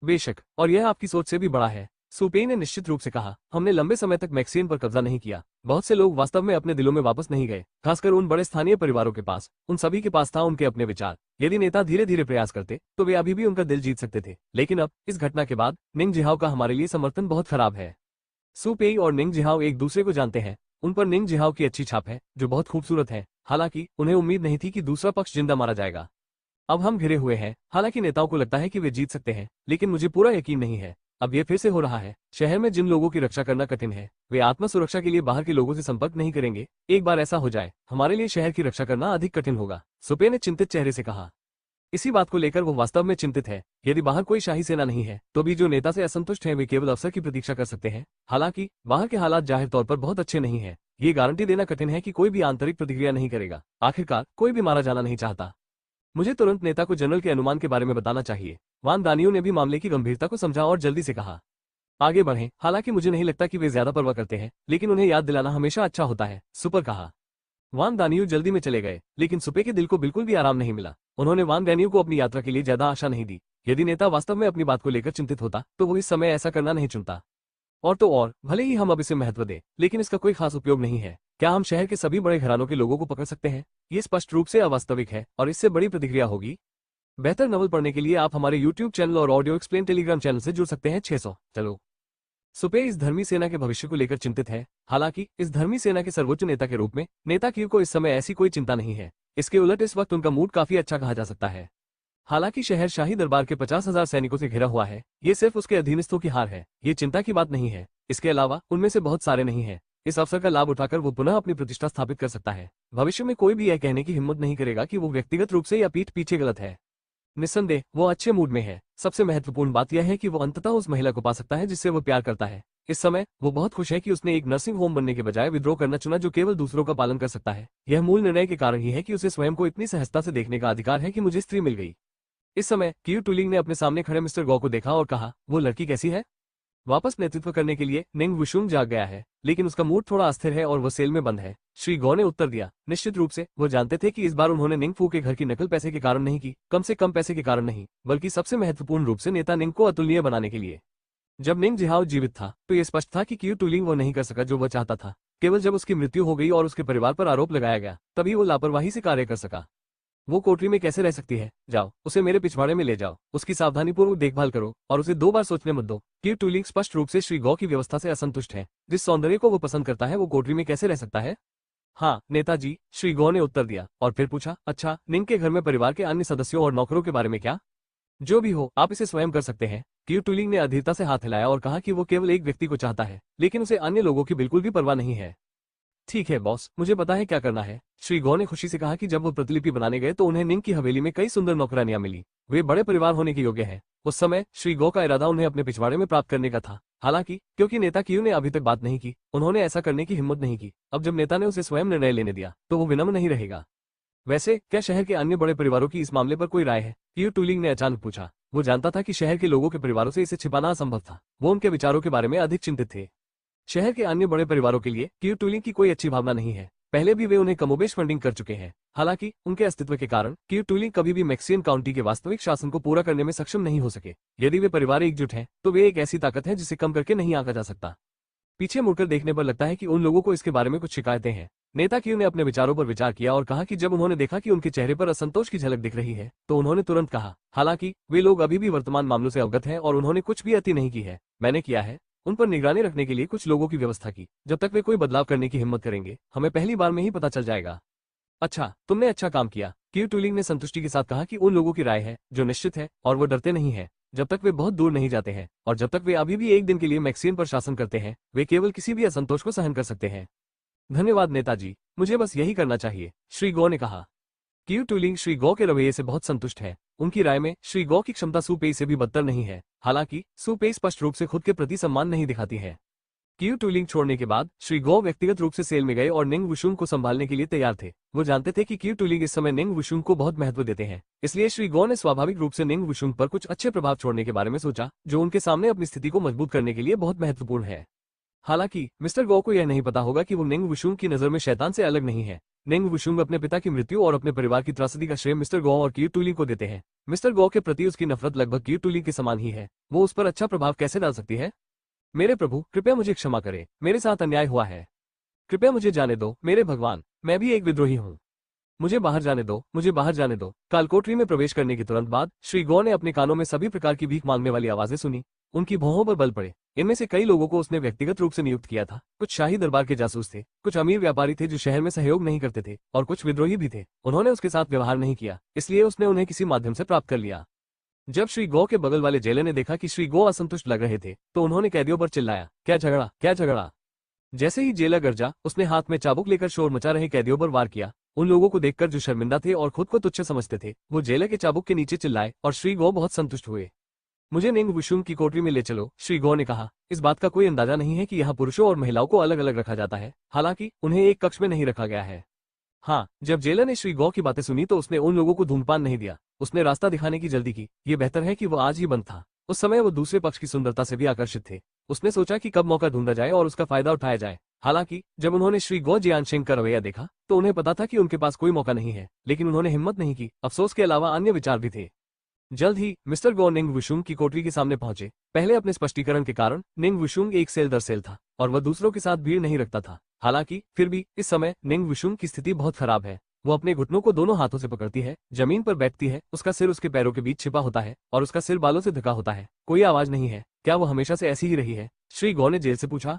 बेशक, और यह आपकी सोच से भी बड़ा है, सुपे ने निश्चित रूप से कहा। हमने लंबे समय तक मैक्सियन पर कब्जा नहीं किया। बहुत से लोग वास्तव में अपने दिलों में वापस नहीं गए, खासकर उन बड़े स्थानीय परिवारों के पास। उन सभी के पास था उनके अपने विचार। यदि नेता धीरे धीरे प्रयास करते तो वे अभी भी उनका दिल जीत सकते थे, लेकिन अब इस घटना के बाद निंग जिहाओ का हमारे लिए समर्थन बहुत खराब है। सुपेई और निंग जिहाओ एक दूसरे को जानते हैं। उन पर निंग जिहाओ की अच्छी छाप है, जो बहुत खूबसूरत है। हालांकि उन्हें उम्मीद नहीं थी कि दूसरा पक्ष जिंदा मारा जाएगा। अब हम घिरे हुए हैं। हालांकि नेताओं को लगता है कि वे जीत सकते हैं, लेकिन मुझे पूरा यकीन नहीं है। अब यह फिर से हो रहा है। शहर में जिन लोगों की रक्षा करना कठिन है, वे आत्म सुरक्षा के लिए बाहर के लोगों से संपर्क नहीं करेंगे। एक बार ऐसा हो जाए, हमारे लिए शहर की रक्षा करना अधिक कठिन होगा, सुपे ने चिंतित चेहरे से कहा। इसी बात को लेकर वो वास्तव में चिंतित है। यदि बाहर कोई शाही सेना नहीं है, तो भी जो नेता से असंतुष्ट हैं वे केवल अवसर की प्रतीक्षा कर सकते हैं। हालांकि बाहर के हालात जाहिर तौर पर बहुत अच्छे नहीं हैं। ये गारंटी देना कठिन है कि कोई भी आंतरिक प्रतिक्रिया नहीं करेगा। आखिरकार कोई भी मारा जाना नहीं चाहता। मुझे तुरंत नेता को जनरल के अनुमान के बारे में बताना चाहिए। वान दानियो ने भी मामले की गंभीरता को समझा और जल्दी से कहा, आगे बढ़ें। हालांकि मुझे नहीं लगता कि वे ज्यादा परवाह करते हैं, लेकिन उन्हें याद दिलाना हमेशा अच्छा होता है, सुपर कहा। वान दानियो जल्दी में चले गए, लेकिन सुपे के दिल को बिल्कुल भी आराम नहीं मिला। उन्होंने वान दानियो को अपनी यात्रा के लिए ज्यादा आशा नहीं दी। यदि नेता वास्तव में अपनी बात को लेकर चिंतित होता, तो वो इस समय ऐसा करना नहीं चुनता। और तो और, भले ही हम अब इसे महत्व दें, लेकिन इसका कोई खास उपयोग नहीं है। क्या हम शहर के सभी बड़े घरानों के लोगों को पकड़ सकते हैं? ये स्पष्ट रूप से अवास्तविक है और इससे बड़ी प्रतिक्रिया होगी। बेहतर नॉवल पढ़ने के लिए आप हमारे YouTube चैनल और ऑडियो एक्सप्लेन टेलीग्राम चैनल से जुड़ सकते हैं। 600 चलो। सुपे इस धर्मी सेना के भविष्य को लेकर चिंतित है। हालांकि इस धर्मी सेना के सर्वोच्च नेता के रूप में नेता क्यू को इस समय ऐसी कोई चिंता नहीं है। इसके उलट इस वक्त उनका मूड काफी अच्छा कहा जा सकता है। हालांकि शहर शाही दरबार के 50,000 सैनिकों से घिरा हुआ है, ये सिर्फ उसके अधीनस्थों की हार है। ये चिंता की बात नहीं है। इसके अलावा उनमें से बहुत सारे नहीं है। इस अवसर का लाभ उठाकर वो पुनः अपनी प्रतिष्ठा स्थापित कर सकता है। भविष्य में कोई भी यह कहने की हिम्मत नहीं करेगा कि वो व्यक्तिगत रूप से या पीठ पीछे गलत है। निस्संदेह वो अच्छे मूड में है। सबसे महत्वपूर्ण बात यह है कि वो अंततः उस महिला को पा सकता है जिससे वो प्यार करता है। इस समय वो बहुत खुश है कि उसने एक नर्सिंग होम बनने के बजाय विद्रोह करना चुना जो केवल दूसरों का पालन कर सकता है। यह मूल निर्णय के कारण ही है कि उसे स्वयं को इतनी सहजता से देखने का अधिकार है कि मुझे स्त्री मिल गई। इस समय क्यू टूलिंग ने अपने सामने खड़े मिस्टर गौ को देखा और कहा, वो लड़की कैसी है? वापस नेतृत्व करने के लिए निंग वुशुंग जाग गया है, लेकिन उसका मूड थोड़ा अस्थिर है और वो सेल में बंद है। श्री गौ ने उत्तर दिया, निश्चित रूप से वो जानते थे कि इस बार उन्होंने निंग फू के घर की नकल पैसे के कारण नहीं की, कम से कम पैसे के कारण नहीं, बल्कि सबसे महत्वपूर्ण रूप से नेता निंग को अतुलनीय बनाने के लिए। जब निंग जिहाओ जीवित था तो यह स्पष्ट था कि क्यू टूलिंग वो नहीं कर सका जो वह चाहता था। केवल जब उसकी मृत्यु हो गई और उसके परिवार पर आरोप लगाया गया तभी वो लापरवाही से कार्य कर सका। वो कोठरी में कैसे रह सकती है? जाओ उसे मेरे पिछवाड़े में ले जाओ, उसकी सावधानीपूर्वक देखभाल करो और उसे 2 बार सोचने मत दो। क्यू टूलिंग स्पष्ट रूप से श्री गौ की व्यवस्था से असंतुष्ट है। जिस सौंदर्य को वो पसंद करता है वो कोठरी में कैसे रह सकता है? हाँ नेताजी, श्री गौ ने उत्तर दिया और फिर पूछा, अच्छा निंग के घर में परिवार के अन्य सदस्यों और नौकरों के बारे में क्या? जो भी हो आप इसे स्वयं कर सकते हैं। क्यू टूलिंग ने अधीरता से हाथ हिलाया और कहा कि वो केवल एक व्यक्ति को चाहता है, लेकिन उसे अन्य लोगों की बिल्कुल भी परवाह नहीं है। ठीक है बॉस, मुझे पता है क्या करना है। श्री गौ ने खुशी से कहा कि जब वो प्रतिलिपि बनाने गए तो उन्हें निंग की हवेली में कई सुंदर नौकरानियां मिली। वे बड़े परिवार होने के योग्य हैं। उस समय श्री गौ का इरादा उन्हें अपने पिछवाड़े में प्राप्त करने का था। हालांकि क्योंकि नेता क्यू ने अभी तक बात नहीं की, उन्होंने ऐसा करने की हिम्मत नहीं की। अब जब नेता ने उसे स्वयं निर्णय लेने दिया तो वो विनम्र नहीं रहेगा। वैसे क्या शहर के अन्य बड़े परिवारों की इस मामले पर कोई राय है? क्यू टूलिंग ने अचानक पूछा। वो जानता था कि शहर के लोगों के परिवारों से इसे छिपाना असंभव था। वो उनके विचारों के बारे में अधिक चिंतित थे। शहर के अन्य बड़े परिवारों के लिए क्यू टूलिंग की कोई अच्छी भावना नहीं है। पहले भी वे उन्हें कमोबेश फंडिंग कर चुके हैं। हालांकि उनके अस्तित्व के कारण क्यू टूलिंग कभी भी मैक्सियन काउंटी के वास्तविक शासन को पूरा करने में सक्षम नहीं हो सके। यदि वे परिवार एकजुट हैं तो वे एक ऐसी ताकत है जिसे कम करके नहीं आंका जा सकता। पीछे मुड़कर देखने पर लगता है कि उन लोगों को इसके बारे में कुछ शिकायतें हैं। नेता क्यू ने अपने विचारों पर विचार किया और कहा कि जब उन्होंने देखा कि उनके चेहरे पर असंतोष की झलक दिख रही है तो उन्होंने तुरंत कहा, हालांकि वे लोग अभी भी वर्तमान मामलों से अवगत हैं और उन्होंने कुछ भी अति नहीं की है। मैंने किया है, उन पर निगरानी रखने के लिए कुछ लोगों की व्यवस्था की। जब तक वे कोई बदलाव करने की हिम्मत करेंगे हमें पहली बार में ही पता चल जाएगा। अच्छा, तुमने अच्छा काम किया, क्यू टूलिंग ने संतुष्टि के साथ कहा कि उन लोगों की राय है जो निश्चित है और वो डरते नहीं है। जब तक वे बहुत दूर नहीं जाते हैं और जब तक वे अभी भी एक दिन के लिए मैक्सियन पर शासन करते हैं वे केवल किसी भी असंतोष को सहन कर सकते हैं। धन्यवाद नेताजी, मुझे बस यही करना चाहिए, श्री गौ ने कहा। क्यू टूलिंग श्री गौ के रवैये से बहुत संतुष्ट है। उनकी राय में श्री गौ की क्षमता सू पेई से भी बदतर नहीं है। हालांकि सू पेई स्पष्ट रूप से खुद के प्रति सम्मान नहीं दिखाती है। क्यू टूलिंग छोड़ने के बाद श्री गौ व्यक्तिगत रूप से सेल में गए और निंग वुशुंग को संभालने के लिए तैयार थे। वो जानते थे कि क्यू टूलिंग इस समय निंग वुशुंग को बहुत महत्व देते हैं, इसलिए श्री गौ ने स्वाभाविक रूप से निंग वुशुंग पर कुछ अच्छे प्रभाव छोड़ने के बारे में सोचा जो उनके सामने अपनी स्थिति को मजबूत करने के लिए बहुत महत्वपूर्ण है। हालांकि मिस्टर गौ को यह नहीं पता होगा कि वो निंग वुशुंग की नजर में शैतान से अलग नहीं है। निंग वुशुंग अपने पिता की मृत्यु और अपने परिवार की त्रासदी का श्रेय मिस्टर गौ और क्यू टूलिंग को देते हैं। मिस्टर गौ के प्रति उसकी नफरत लगभग क्यू टूलिंग के समान ही है। वो उस पर अच्छा प्रभाव कैसे डाल सकती है? मेरे प्रभु, कृपया मुझे क्षमा करें, मेरे साथ अन्याय हुआ है। कृपया मुझे जाने दो मेरे भगवान, मैं भी एक विद्रोही हूँ। मुझे बाहर जाने दो, मुझे बाहर जाने दो। कालकोठरी में प्रवेश करने के तुरंत बाद श्री गौ ने अपने कानों में सभी प्रकार की भीख मांगने वाली आवाजें सुनी। उनकी भौहों पर बल पड़े। इनमें से कई लोगों को उसने व्यक्तिगत रूप से नियुक्त किया था। कुछ शाही दरबार के जासूस थे, कुछ अमीर व्यापारी थे जो शहर में सहयोग नहीं करते थे और कुछ विद्रोही भी थे। उन्होंने उसके साथ व्यवहार नहीं किया, इसलिए उसने उन्हें किसी माध्यम से प्राप्त कर लिया। जब श्री गौ के बगल वाले जेलर ने देखा कि श्री गौ असंतुष्ट लग रहे थे तो उन्होंने कैदियों पर चिल्लाया, क्या झगड़ा, क्या झगड़ा। जैसे ही जेलर गरजा, उसने हाथ में चाबुक लेकर शोर मचा रहे कैदियों पर वार किया। उन लोगों को देखकर जो शर्मिंदा थे और खुद को तुच्छ समझते थे वो जेलर के चाबुक के नीचे चिल्लाए और श्री गौ बहुत संतुष्ट हुए। मुझे निंग वुशुंग की कोठरी में ले चलो, श्री गौ ने कहा। इस बात का कोई अंदाजा नहीं है कि यहाँ पुरुषों और महिलाओं को अलग अलग रखा जाता है, हालांकि उन्हें एक कक्ष में नहीं रखा गया है। हाँ, जब जेलर ने श्री गौ की बातें सुनी तो उसने उन लोगों को धूम्रपान नहीं दिया। उसने रास्ता दिखाने की जल्दी की। ये बेहतर है कि वो आज ही बंद था। उस समय वो दूसरे पक्ष की सुंदरता से भी आकर्षित थे। उसने सोचा कि कब मौका ढूंढा जाए और उसका फायदा उठाया जाए। हालांकि जब उन्होंने श्री गौ जियानशेंग का रवैया देखा तो उन्हें पता था कि उनके पास कोई मौका नहीं है, लेकिन उन्होंने हिम्मत नहीं की। अफसोस के अलावा अन्य विचार भी थे। जल्द ही मिस्टर गौ निंग वुशुंग की कोठरी के सामने पहुंचे। पहले अपने स्पष्टीकरण के कारण निंग वुशुंग एक सेल दर सेल था और वह दूसरों के साथ भीड़ नहीं रखता था। हालांकि फिर भी इस समय निंग वुशुंग की स्थिति बहुत खराब है। वो अपने घुटनों को दोनों हाथों से पकड़ती है, जमीन पर बैठती है, उसका सिर उसके पैरों के बीच छिपा होता है और उसका सिर बालों से ढका होता है। कोई आवाज नहीं है। क्या वो हमेशा से ऐसी ही रही है? श्री गौ ने जेल से पूछा।